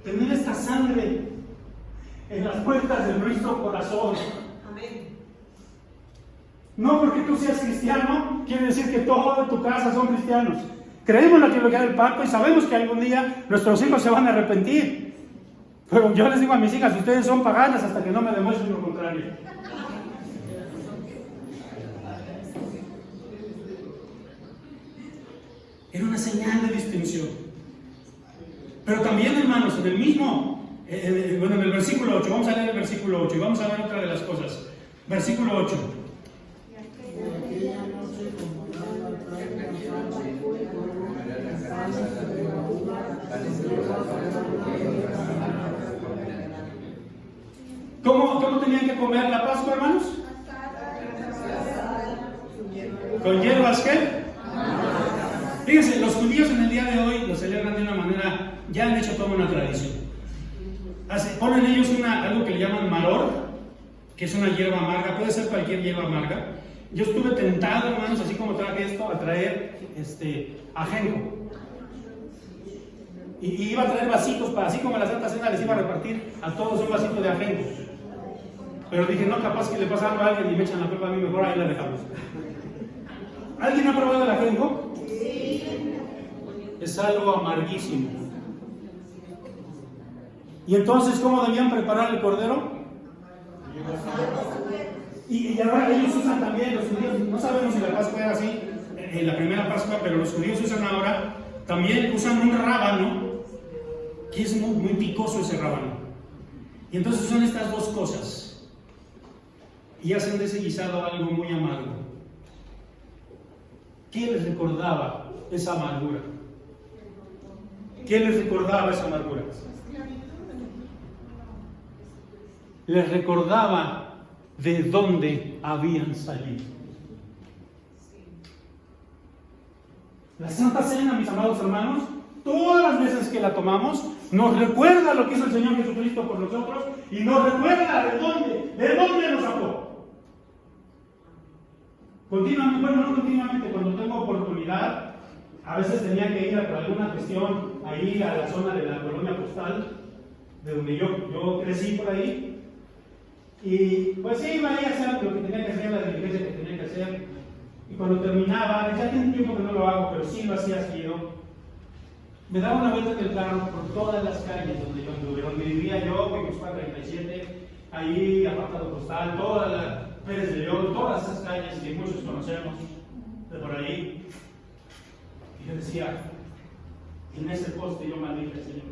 Tener esta sangre en las puertas de nuestro corazón. Amén. No porque tú seas cristiano, quiere decir que todos de tu casa son cristianos. Creemos en la teología del pacto y sabemos que algún día nuestros hijos se van a arrepentir. Pero yo les digo a mis hijas, ustedes son paganas hasta que no me demuestren lo contrario. Era una señal de distinción. Pero también, hermanos, en el mismo, en el versículo 8, vamos a leer el versículo 8 y vamos a ver otra de las cosas. Versículo 8. ¿Cómo tenían que comer la Pascua, hermanos? ¿Con hierbas qué? Fíjense, los judíos en el día de hoy lo celebran de una manera, ya han hecho toda una tradición. Ponen ellos algo que le llaman maror, que es una hierba amarga, puede ser cualquier hierba amarga. Yo estuve tentado, hermanos, así como traje esto, a traer ajenjo. Y iba a traer vasitos, así como en la Santa Cena les iba a repartir a todos un vasito de ajenjo. Pero dije, no, capaz que le pasa algo a alguien y me echan la culpa a mí, mejor ahí la dejamos. ¿Alguien ha probado el ajenjo? Sí. Es algo amarguísimo. ¿Y entonces cómo debían preparar el cordero? Y ahora ellos usan también, los judíos, no sabemos si la Pascua era así, en la primera Pascua, pero los judíos usan ahora, también usan un rábano, que es muy, muy picoso ese rábano. Y entonces usan estas dos cosas. Y hacen de ese guisado algo muy amargo. ¿Qué les recordaba esa amargura? ¿Qué les recordaba esa amargura? Les recordaba de dónde habían salido. La Santa Cena, mis amados hermanos, todas las veces que la tomamos, nos recuerda lo que hizo el Señor Jesucristo por nosotros y nos recuerda de dónde nos sacó. Continuamente, bueno, no continuamente, cuando tengo oportunidad, a veces tenía que ir por alguna cuestión ahí a la zona de la colonia postal, de donde yo crecí por ahí, y pues sí, iba ahí a hacer lo que tenía que hacer, la diligencia que tenía que hacer, y cuando terminaba, ya tiene tiempo que no lo hago, pero sí lo hacía seguido, me daba una vuelta en el carro por todas las calles donde yo anduve, donde vivía yo, Guipúzcoa 37, ahí, apartado postal, toda la Pérez de León, todas esas calles que muchos conocemos de por ahí. Y yo decía, en ese poste yo maldije al Señor.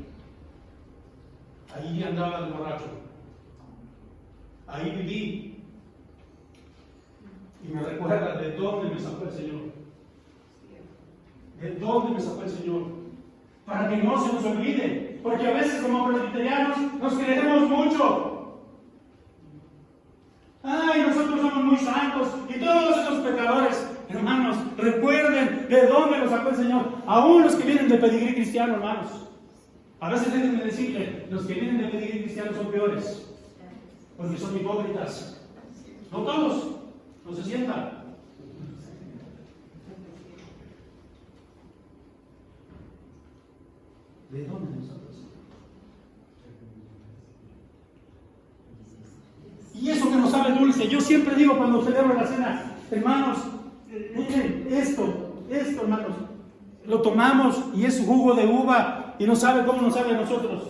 Ahí andaba de borracho. Ahí viví. Y me recuerda de dónde me sacó el Señor. De dónde me sacó el Señor. Para que no se nos olvide. Porque a veces como presbiterianos nos creemos mucho. Ay, nosotros somos muy santos y todos esos pecadores, hermanos, recuerden de dónde los sacó el Señor. Aún los que vienen de pedigrí cristiano, hermanos. A veces déjenme decirle, los que vienen de pedigrí cristiano son peores, porque son hipócritas. No todos, no se sientan. ¿De dónde nos sacó el Señor? Y eso que nos sabe dulce, yo siempre digo cuando celebro la cena, hermanos, miren, esto, hermanos, lo tomamos y es jugo de uva y no sabe cómo nos sabe a nosotros.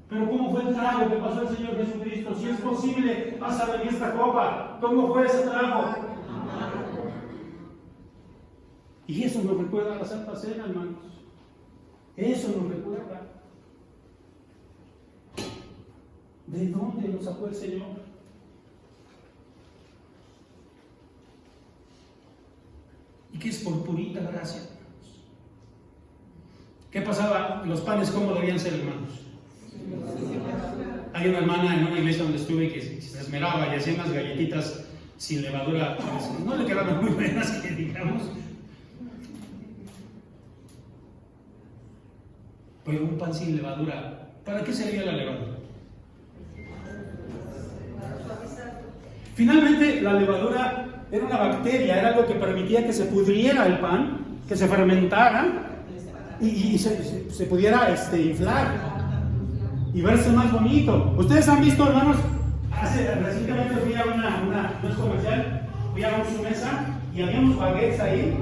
Pero ¿cómo fue el trago que pasó el Señor Jesucristo? Si es posible, pásame en esta copa. ¿Cómo fue ese trago? Y eso nos recuerda a la Santa Cena, hermanos. Eso nos recuerda. ¿De dónde nos sacó el Señor? ¿Y qué es por purita gracia? ¿Qué pasaba? Los panes, ¿cómo debían ser, hermanos? Hay una hermana en una iglesia donde estuve que se esmeraba y hacía unas galletitas sin levadura. No le quedaban muy buenas, que digamos. Pero un pan sin levadura, ¿para qué servía la levadura? Finalmente, la levadura era una bacteria, era algo que permitía que se pudriera el pan, que se fermentara y se pudiera inflar y verse más bonito. Ustedes han visto, hermanos, recientemente fui a no es comercial, fui a su mesa y había unos baguettes ahí.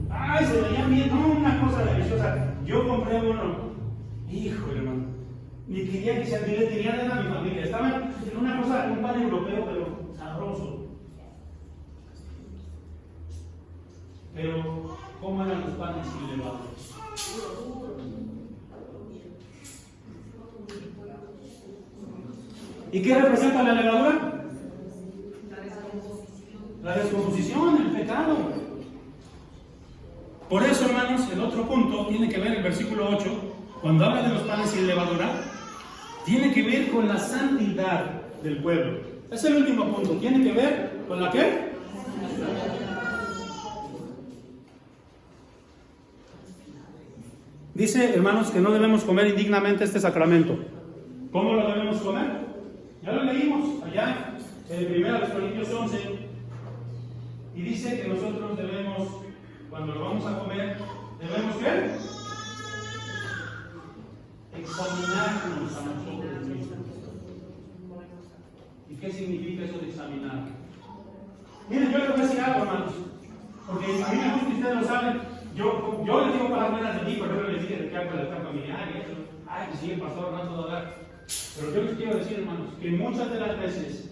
¡Ay, se veían bien! No, una cosa deliciosa. Yo compré uno. Hijo, hermano, ni quería que se le quería a mi familia. Estaban en una cosa, un pan europeo, pero sabroso. Pero, ¿cómo eran los panes sin levadura? ¿Y qué representa la levadura? La descomposición, el pecado. Por eso, hermanos, el otro punto tiene que ver el versículo 8. Cuando habla de los panes sin levadura, tiene que ver con la santidad del pueblo. Es el último punto. ¿Tiene que ver con la qué? Dice, hermanos, que no debemos comer indignamente este sacramento. ¿Cómo lo debemos comer? Ya lo leímos allá en 1 Corintios 11. Y dice que nosotros debemos, cuando lo vamos a comer, debemos ¿qué? Examinarnos a nosotros mismos. ¿Y qué significa eso de examinar? Miren, yo les voy a decir algo, hermanos, porque a mí me gusta, ustedes lo saben. Yo les digo palabras buenas de mí, por ejemplo, les dije de que hago el altar familiar y eso. Ay, que sí, el pastor no todo dar. Pero yo les quiero decir, hermanos, que muchas de las veces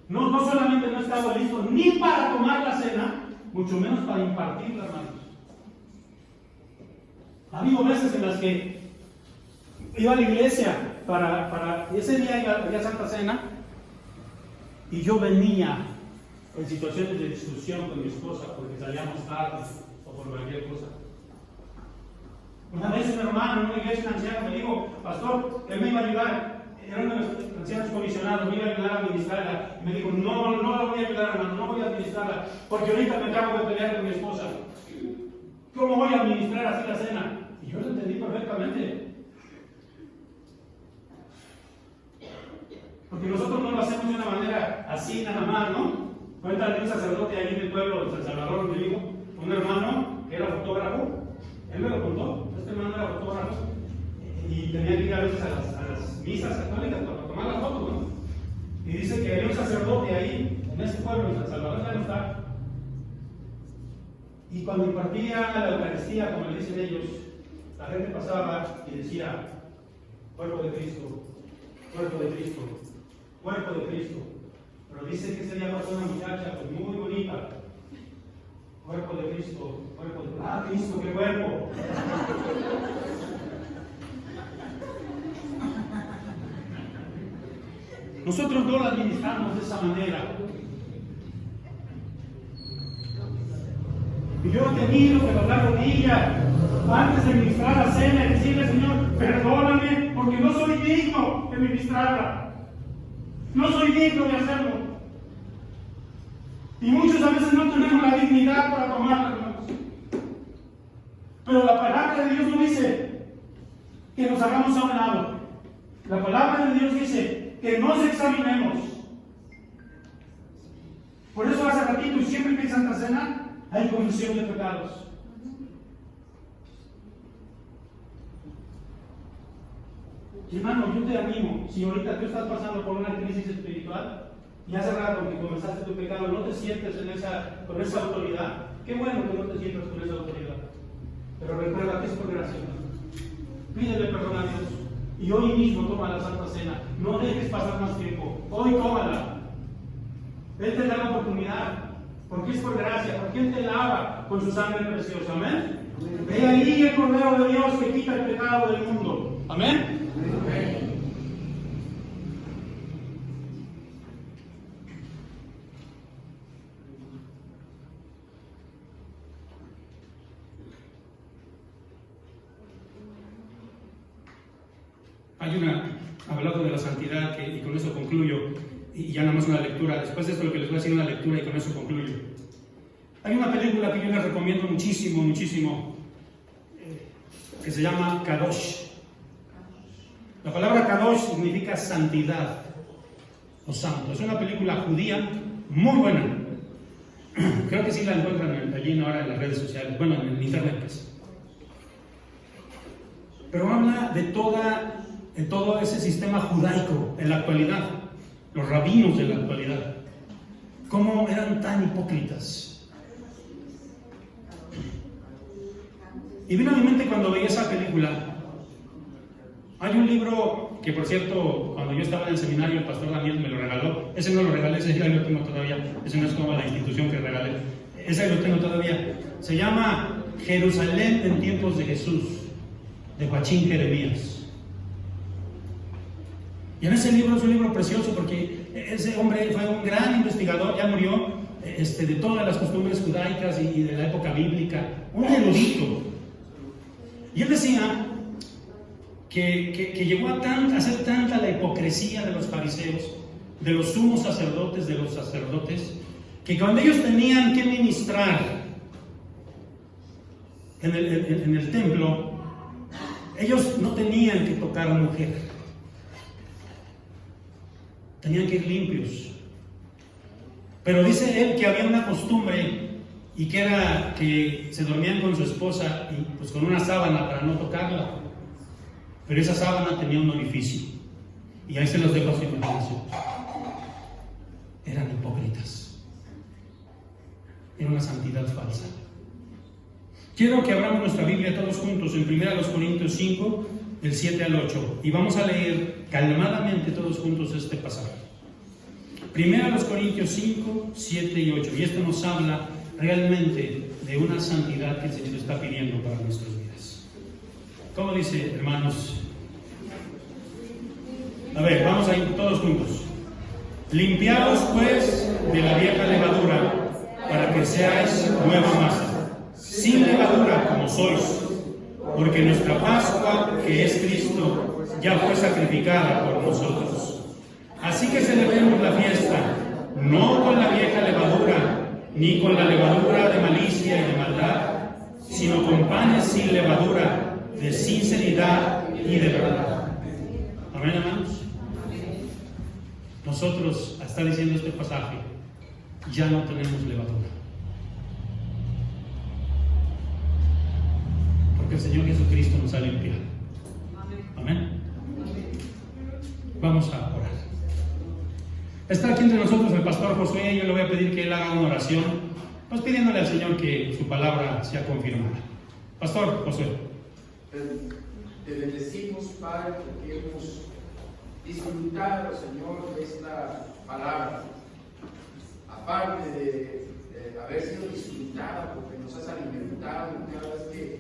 no solamente no he estado listo ni para tomar la cena, mucho menos para impartirla, hermanos. Ha habido veces en las que iba a la iglesia para ese día iba a Santa Cena y yo venía en situaciones de discusión con mi esposa porque salíamos tarde o por cualquier cosa. Una vez un hermano en una iglesia, un anciano, me dijo, pastor, él me iba a ayudar, era uno de los ancianos comisionados, me iba a ayudar a administrarla. Y me dijo, no la voy a ayudar, hermano, no voy a administrarla, porque ahorita me acabo de pelear con mi esposa. ¿Cómo voy a administrar así la cena? Y yo lo entendí perfectamente. Porque nosotros no lo hacemos de una manera así nada más, ¿no? Cuéntale un sacerdote ahí en el pueblo de San Salvador, me dijo, un hermano que era fotógrafo, él me lo contó, este hermano era fotógrafo, y tenía que ir a veces a las misas católicas para tomar las fotos, ¿no? Y dice que había un sacerdote ahí, en ese pueblo, en San Salvador, ya no está. Y cuando impartía la Eucaristía, como le dicen ellos, la gente pasaba y decía, cuerpo de Cristo, cuerpo de Cristo, cuerpo de Cristo. Pero dice que ese día pasó una muchacha pues, muy bonita. Cuerpo de Cristo, cuerpo de Cristo. ¡Ah, Cristo, qué cuerpo! Nosotros no lo administramos de esa manera. Y yo he tenido que doblar rodillas antes de ministrar la cena y decirle, Señor, perdóname, porque no soy digno de ministrarla. No soy digno de hacerlo. Y muchos a veces no tenemos la dignidad para tomarla, hermanos. Pero la palabra de Dios no dice que nos hagamos a un lado. La palabra de Dios dice que nos examinemos. Por eso hace ratito y siempre que hay Santa Cena, hay confesión de pecados. Hermano, yo te animo, si ahorita tú estás pasando por una crisis espiritual y hace rato que comenzaste tu pecado, no te sientes con esa autoridad. Qué bueno que no te sientas con esa autoridad. Pero recuerda que es por gracia. Pídele perdón a Dios y hoy mismo toma la Santa Cena. No dejes pasar más tiempo. Hoy tómala. Él te da la oportunidad. Porque es por gracia, porque Él te lava con su sangre preciosa. Amén. Ve ahí el Cordero de Dios que quita el pecado del mundo. Amén. Hay una, hablando de la santidad, y con eso concluyo, y ya nada más una lectura. Después de esto lo que les voy a decir, una lectura y con eso concluyo. Hay una película que yo les recomiendo muchísimo, muchísimo, que se llama Kadosh. La palabra Kadosh significa santidad o santo. Es una película judía muy buena. Creo que sí la encuentran allí ahora en las redes sociales, bueno, en internet pues. Pero habla de todo ese sistema judaico en la actualidad, los rabinos de la actualidad, cómo eran tan hipócritas. Y vino a mi mente cuando veía esa película. Hay un libro que, por cierto, cuando yo estaba en el seminario, el pastor Daniel me lo regaló. Ese no lo regalé, ese ya lo tengo todavía. Ese no es como la institución que regalé. Ese lo tengo todavía. Se llama Jerusalén en tiempos de Jesús, de Joachim Jeremías. Y en ese libro es un libro precioso porque ese hombre fue un gran investigador, ya murió, de todas las costumbres judaicas y de la época bíblica, un erudito. Y él decía que llegó a ser tanta la hipocresía de los fariseos, de los sumos sacerdotes, de los sacerdotes, que cuando ellos tenían que ministrar en el templo, ellos no tenían que tocar mujer, tenían que ir limpios. Pero dice él que había una costumbre, y que era que se dormían con su esposa y pues con una sábana para no tocarla. Pero esa sábana tenía un orificio. Y ahí se los dejo a su imaginación. Eran hipócritas. Era una santidad falsa. Quiero que abramos nuestra Biblia todos juntos en 1 Corintios 5, del 7 al 8. Y vamos a leer calmadamente todos juntos este pasaje. 1 Corintios 5, 7 y 8. Y esto nos habla realmente de una santidad que el Señor está pidiendo para nuestras vidas. ¿Cómo dice, hermanos? A ver, vamos a ir todos juntos. Limpiaos pues de la vieja levadura, para que seáis nueva masa, sin levadura como sois, porque nuestra Pascua, que es Cristo, ya fue sacrificada por nosotros. Así que celebremos la fiesta, no con la vieja levadura, ni con la levadura de malicia y de maldad, sino con panes sin levadura, de sinceridad y de verdad. Amén, hermanos. Nosotros, está diciendo este pasaje, ya no tenemos levadura, porque el Señor Jesucristo nos ha limpiado. Amén. Vamos a orar. Está aquí entre nosotros el pastor Josué, y yo le voy a pedir que él haga una oración, pues pidiéndole al Señor que su palabra sea confirmada. Pastor Josué. Te bendecimos, Padre, porque hemos disfrutado, Señor, de esta palabra. Aparte de haber sido disfrutada, porque nos has alimentado, cada vez que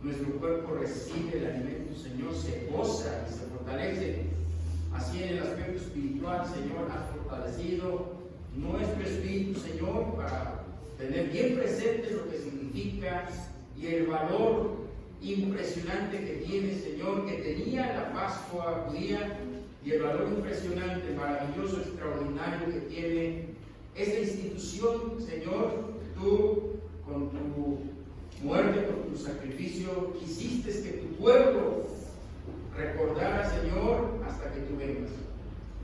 nuestro cuerpo recibe el alimento, Señor, se goza y se fortalece. Así en el aspecto espiritual, Señor, has fortalecido nuestro espíritu, Señor, para tener bien presente lo que significa y el valor impresionante que tiene, Señor, que tenía la Pascua judía, y el valor impresionante, maravilloso, extraordinario que tiene esta institución, Señor. Tú, con tu muerte, con tu sacrificio, quisiste que tu pueblo recordara, Señor, hasta que tú vengas.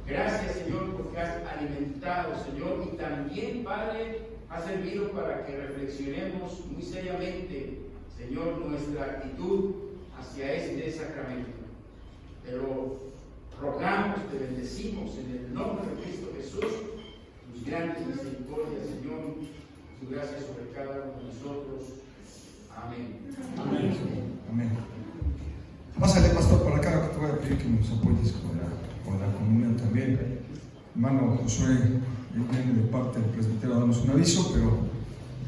Gracias, Señor, porque has alimentado, Señor, y también, Padre, ha servido para que reflexionemos muy seriamente, Señor, nuestra actitud hacia este sacramento. Pero rogamos, te bendecimos en el nombre de Cristo Jesús, tus grandes misericordias, Señor, tu gracia sobre cada uno de nosotros. Amén. Amén. Amén. Pásale, pastor, para acá, que te voy a pedir que nos apoyes con la comunión también. Hermano Josué viene de parte del presbítero a darnos un aviso, pero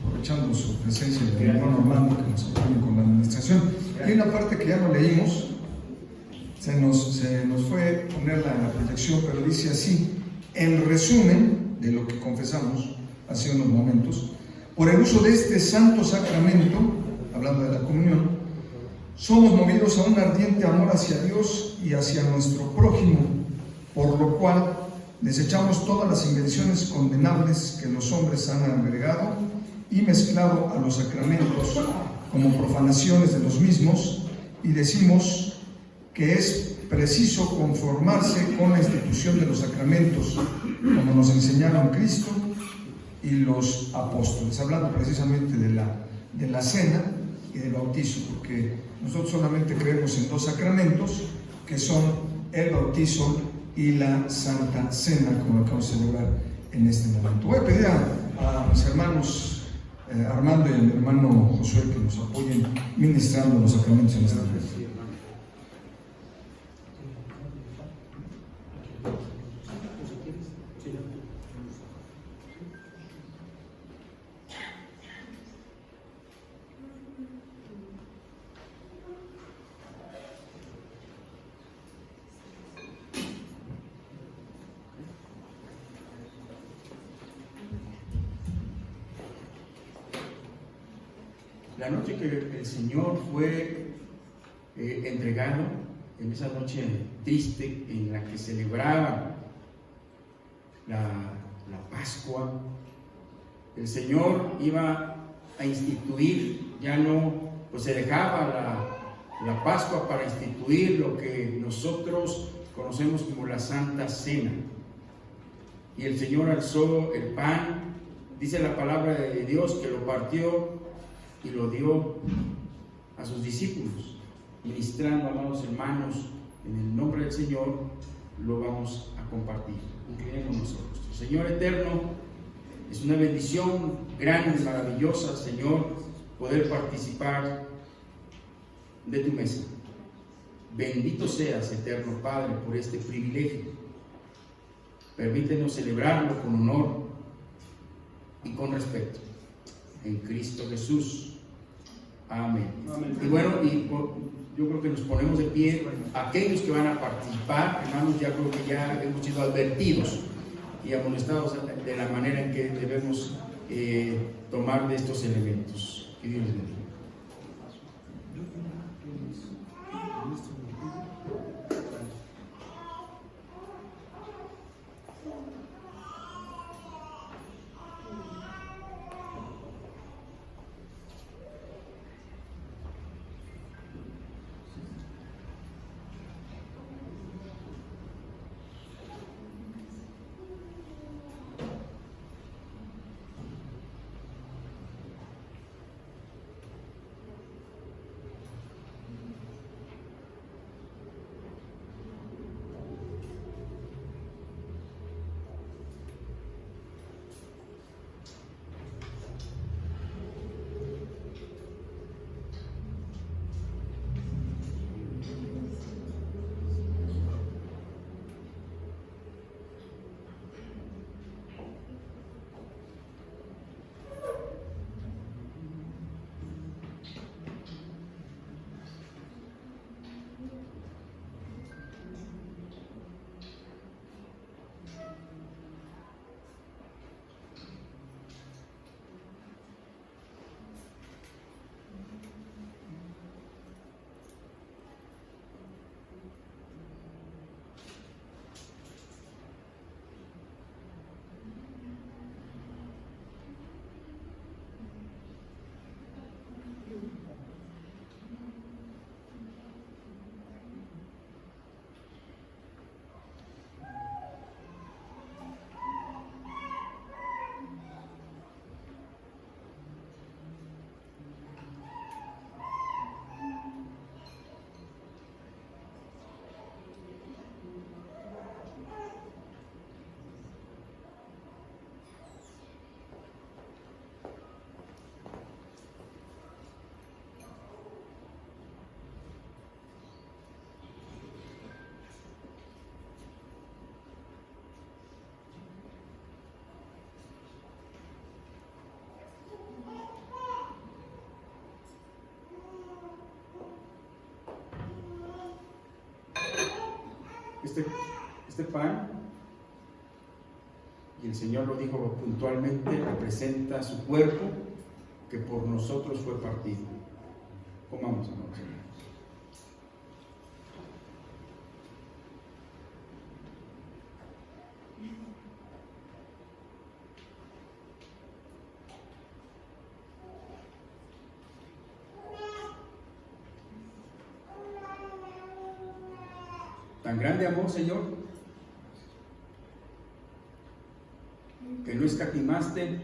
aprovechando su presencia del hermano Armando, que nos apoye con la administración. Hay una parte que ya no leímos, se nos fue ponerla en la proyección, pero dice así: en resumen de lo que confesamos hace unos momentos, por el uso de este santo sacramento, hablando de la comunión, Somos movidos a un ardiente amor hacia Dios y hacia nuestro prójimo, por lo cual desechamos todas las invenciones condenables que los hombres han agregado y mezclado a los sacramentos como profanaciones de los mismos, y decimos que es preciso conformarse con la institución de los sacramentos, como nos enseñaron Cristo y los apóstoles, hablando precisamente de la cena y del bautizo, porque nosotros solamente creemos en 2 sacramentos, que son el bautizo y la Santa Cena, como lo acabamos de celebrar en este momento. Voy a pedir a mis hermanos Armando y a mi hermano Josué que nos apoyen ministrando los sacramentos en esta vez. La noche que el Señor fue entregado, en esa noche triste en la que celebraba la Pascua, el Señor iba a instituir, ya no, pues se dejaba la Pascua para instituir lo que nosotros conocemos como la Santa Cena. Y el Señor alzó el pan, dice la palabra de Dios que lo partió y lo dio a sus discípulos, ministrando, amados hermanos, en el nombre del Señor, lo vamos a compartir. Inclinemos nosotros. Señor eterno, es una bendición grande, maravillosa, Señor, poder participar de tu mesa. Bendito seas, eterno Padre, por este privilegio. Permítenos celebrarlo con honor y con respeto. En Cristo Jesús. Amén. Amén. Y bueno, yo creo que nos ponemos de pie. Aquellos que van a participar, hermanos, ya creo que ya hemos sido advertidos y amonestados de la manera en que debemos tomar de estos elementos. Que Dios les bendiga. Este pan, y el Señor lo dijo puntualmente, representa su cuerpo que por nosotros fue partido. Comamos, amados hermanos. Tan grande amor, Señor, que no escatimaste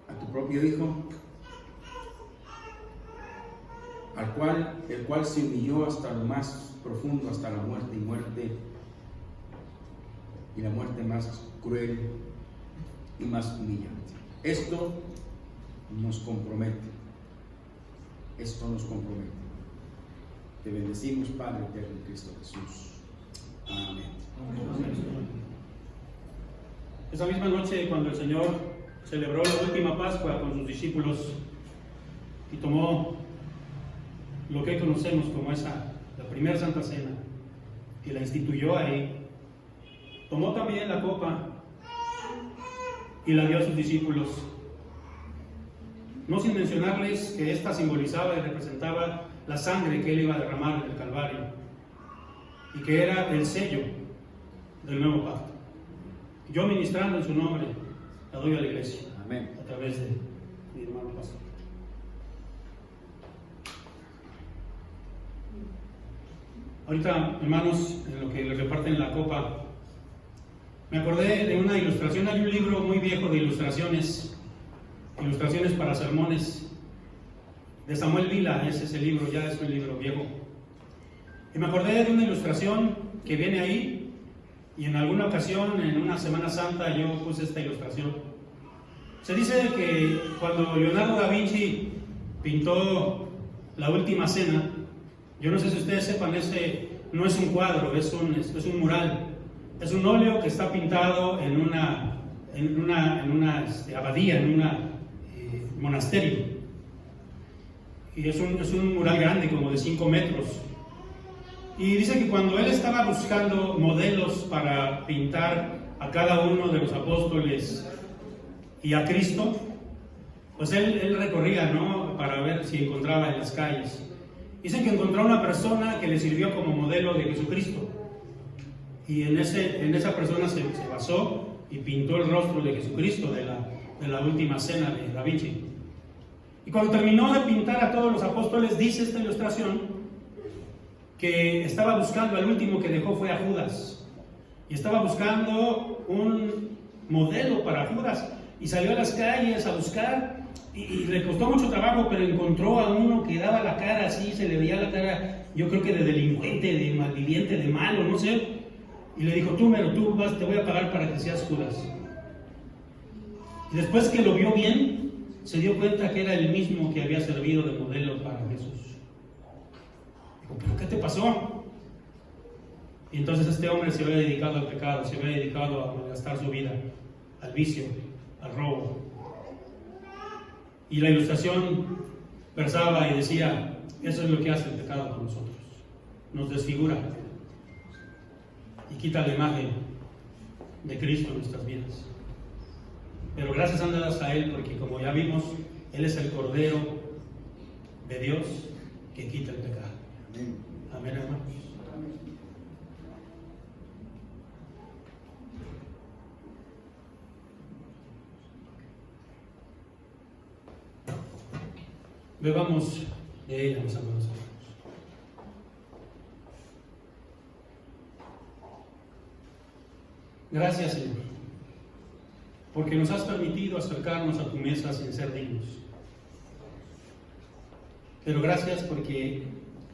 a tu propio Hijo, el cual se humilló hasta lo más profundo, hasta la muerte y la muerte más cruel y más humillante. Esto nos compromete. Te bendecimos, Padre eterno en Cristo Jesús. Amén. Esa misma noche, cuando el Señor celebró la última Pascua con sus discípulos y tomó lo que conocemos como la primera Santa Cena, y la instituyó ahí, tomó también la copa y la dio a sus discípulos, no sin mencionarles que esta simbolizaba y representaba la sangre que Él iba a derramar en el Calvario, y que era el sello del nuevo pacto. Yo, ministrando en su nombre, la doy a la iglesia. Amén. A través de mi hermano pastor. Ahorita, hermanos, en lo que le reparten la copa, me acordé de una ilustración. Hay un libro muy viejo de ilustraciones para sermones, de Samuel Vila. Es ese libro, ya es un libro viejo. Y me acordé de una ilustración que viene ahí, y en alguna ocasión, en una Semana Santa, yo puse esta ilustración. Se dice que cuando Leonardo da Vinci pintó la Última Cena, yo no sé si ustedes sepan, ese no es un cuadro, es un mural. Es un óleo que está pintado en una abadía, en un monasterio. Y es un mural grande, como de 5 metros. Y dice que cuando él estaba buscando modelos para pintar a cada uno de los apóstoles y a Cristo, pues él recorría, ¿no?, para ver si encontraba en las calles. Dicen que encontró una persona que le sirvió como modelo de Jesucristo. Y en esa persona se basó y pintó el rostro de Jesucristo de la Última Cena de Da Vinci. Y cuando terminó de pintar a todos los apóstoles, dice esta ilustración que estaba buscando, al último que dejó fue a Judas, y estaba buscando un modelo para Judas, y salió a las calles a buscar, y le costó mucho trabajo, pero encontró a uno que daba la cara así, se le veía la cara, yo creo que de delincuente, de malviviente, de malo, no sé, y le dijo: tú te voy a pagar para que seas Judas. Y después que lo vio bien, se dio cuenta que era el mismo que había servido de modelo para Jesús. Dijo: ¿pero qué te pasó? Y entonces este hombre se había dedicado al pecado, se había dedicado a malgastar su vida, al vicio, al robo. Y la ilustración versaba y decía: eso es lo que hace el pecado con nosotros, nos desfigura y quita la imagen de Cristo en nuestras vidas. Pero gracias andadas a Él, porque como ya vimos, Él es el Cordero de Dios que quita el pecado. Amén. Amén, hermanos. Bebamos de ella, mis amados hermanos. Gracias, Señor, porque nos has permitido acercarnos a tu mesa sin ser dignos. Pero gracias porque,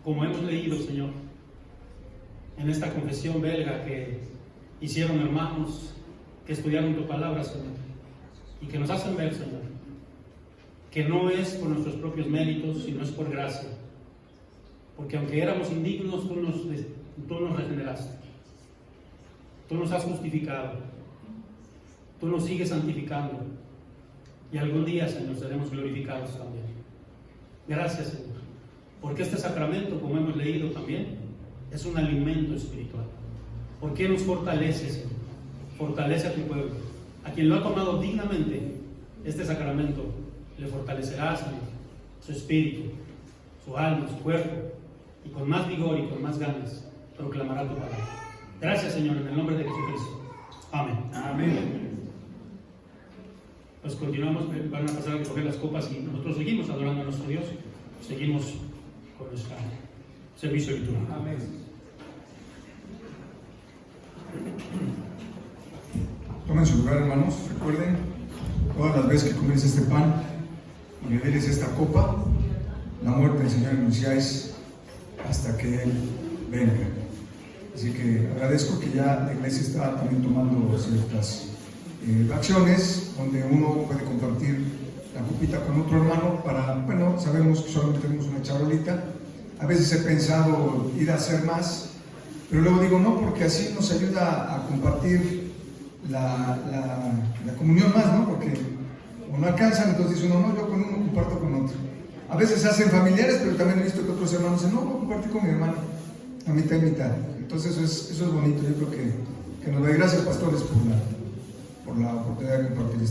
como hemos leído, Señor, en esta confesión belga que hicieron hermanos que estudiaron tu palabra, Señor, y que nos hacen ver, Señor, que no es por nuestros propios méritos, sino es por gracia. Porque aunque éramos indignos, tú nos regeneraste. Tú nos has justificado. Tú nos sigues santificando. Y algún día, Señor, seremos glorificados también. Gracias, Señor. Porque este sacramento, como hemos leído también, es un alimento espiritual. Porque nos fortalece, Señor. Fortalece a tu pueblo. A quien lo ha tomado dignamente, este sacramento le fortalecerá, Señor, su espíritu, su alma, su cuerpo, y con más vigor y con más ganas proclamará tu palabra. Gracias, Señor, en el nombre de Jesucristo. Amén. Amén. Pues continuamos, van a pasar a recoger las copas y nosotros seguimos adorando a nuestro Dios, seguimos con nuestro servicio litúrgico. Amén. Tomen su lugar, hermanos. Recuerden, todas las veces que coméis este pan y bebéis esta copa, la muerte del Señor anunciáis hasta que Él venga. Así que agradezco que ya la iglesia está también tomando ciertas acciones donde uno puede compartir la copita con otro hermano para, bueno, sabemos que solamente tenemos una charolita. A veces he pensado ir a hacer más, pero luego digo no, porque así nos ayuda a compartir la comunión más, ¿no? Porque no alcanzan, entonces dice uno, no, yo con uno comparto con otro. A veces se hacen familiares, pero también he visto que otros hermanos dicen, no, voy a compartir con mi hermano, a mitad y mitad. Entonces eso es bonito, yo creo que nos da. Gracias, pastores, por la oportunidad de compartir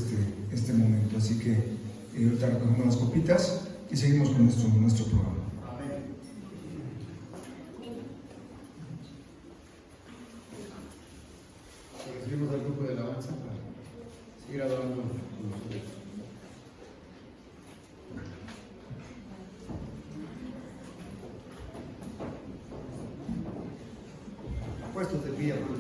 este momento. Así que ahorita recogemos las copitas y seguimos con nuestro programa. Recibimos al grupo de alabanza para seguir adorando con nosotros. Puestos de pie, hermanos.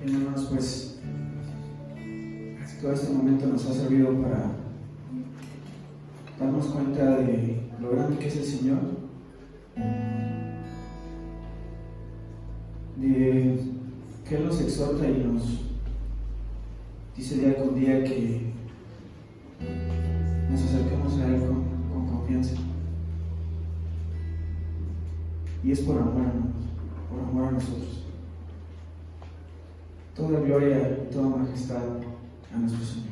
Bien, hermanos, pues todo este momento nos ha servido para darnos cuenta de lo grande que es el Señor, de que Él nos exhorta y nos dice día con día que nos acerquemos a Él con confianza. Y es por amor, hermanos, por amor a nosotros. Toda gloria y toda majestad a nuestro Señor.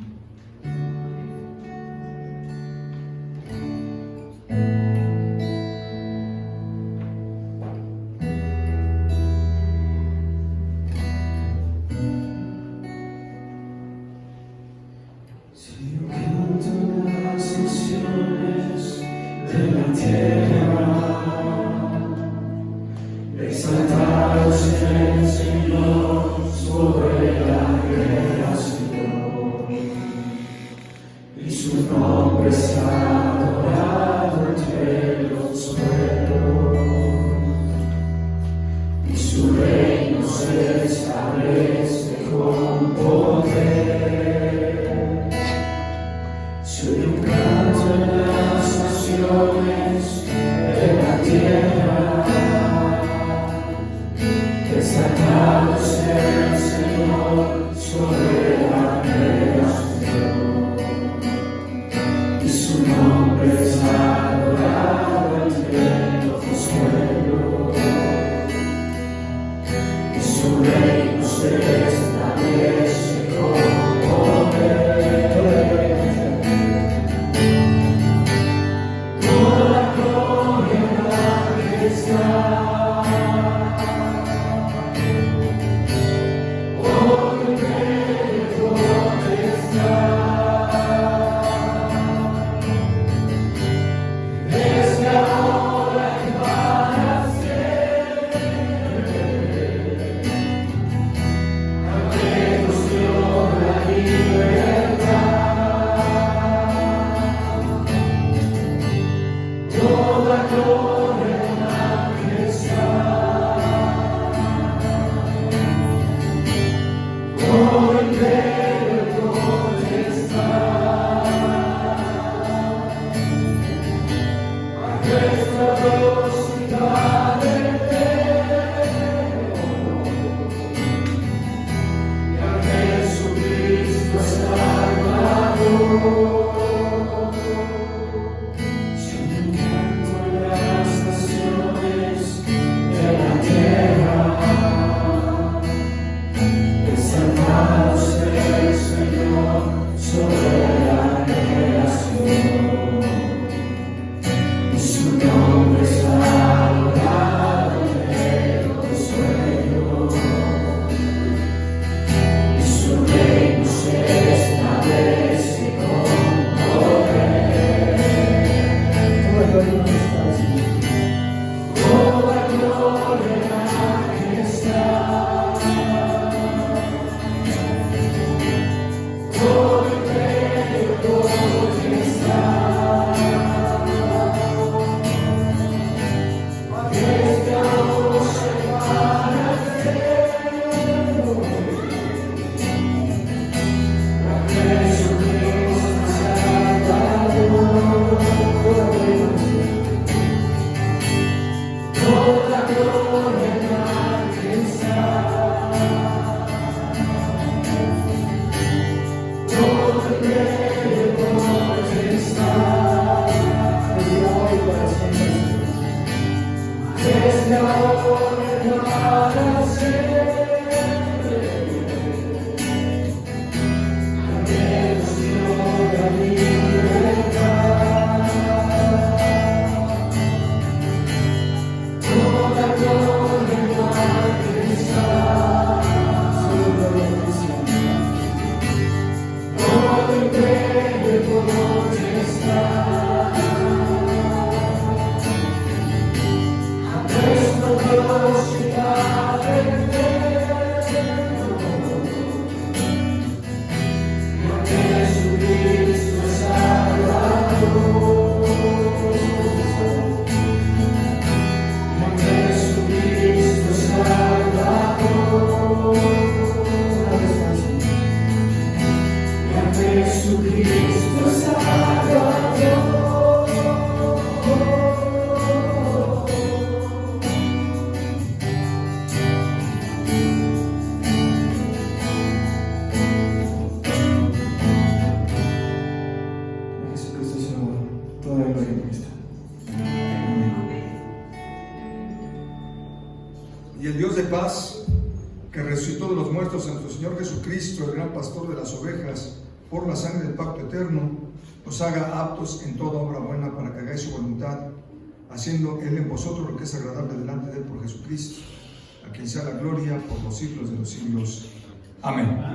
Y el Dios de paz, que resucitó de los muertos a nuestro Señor Jesucristo, el gran pastor de las ovejas, por la sangre del pacto eterno, os haga aptos en toda obra buena para que hagáis su voluntad, haciendo Él en vosotros lo que es agradable delante de Él por Jesucristo, a quien sea la gloria por los siglos de los siglos. Amén.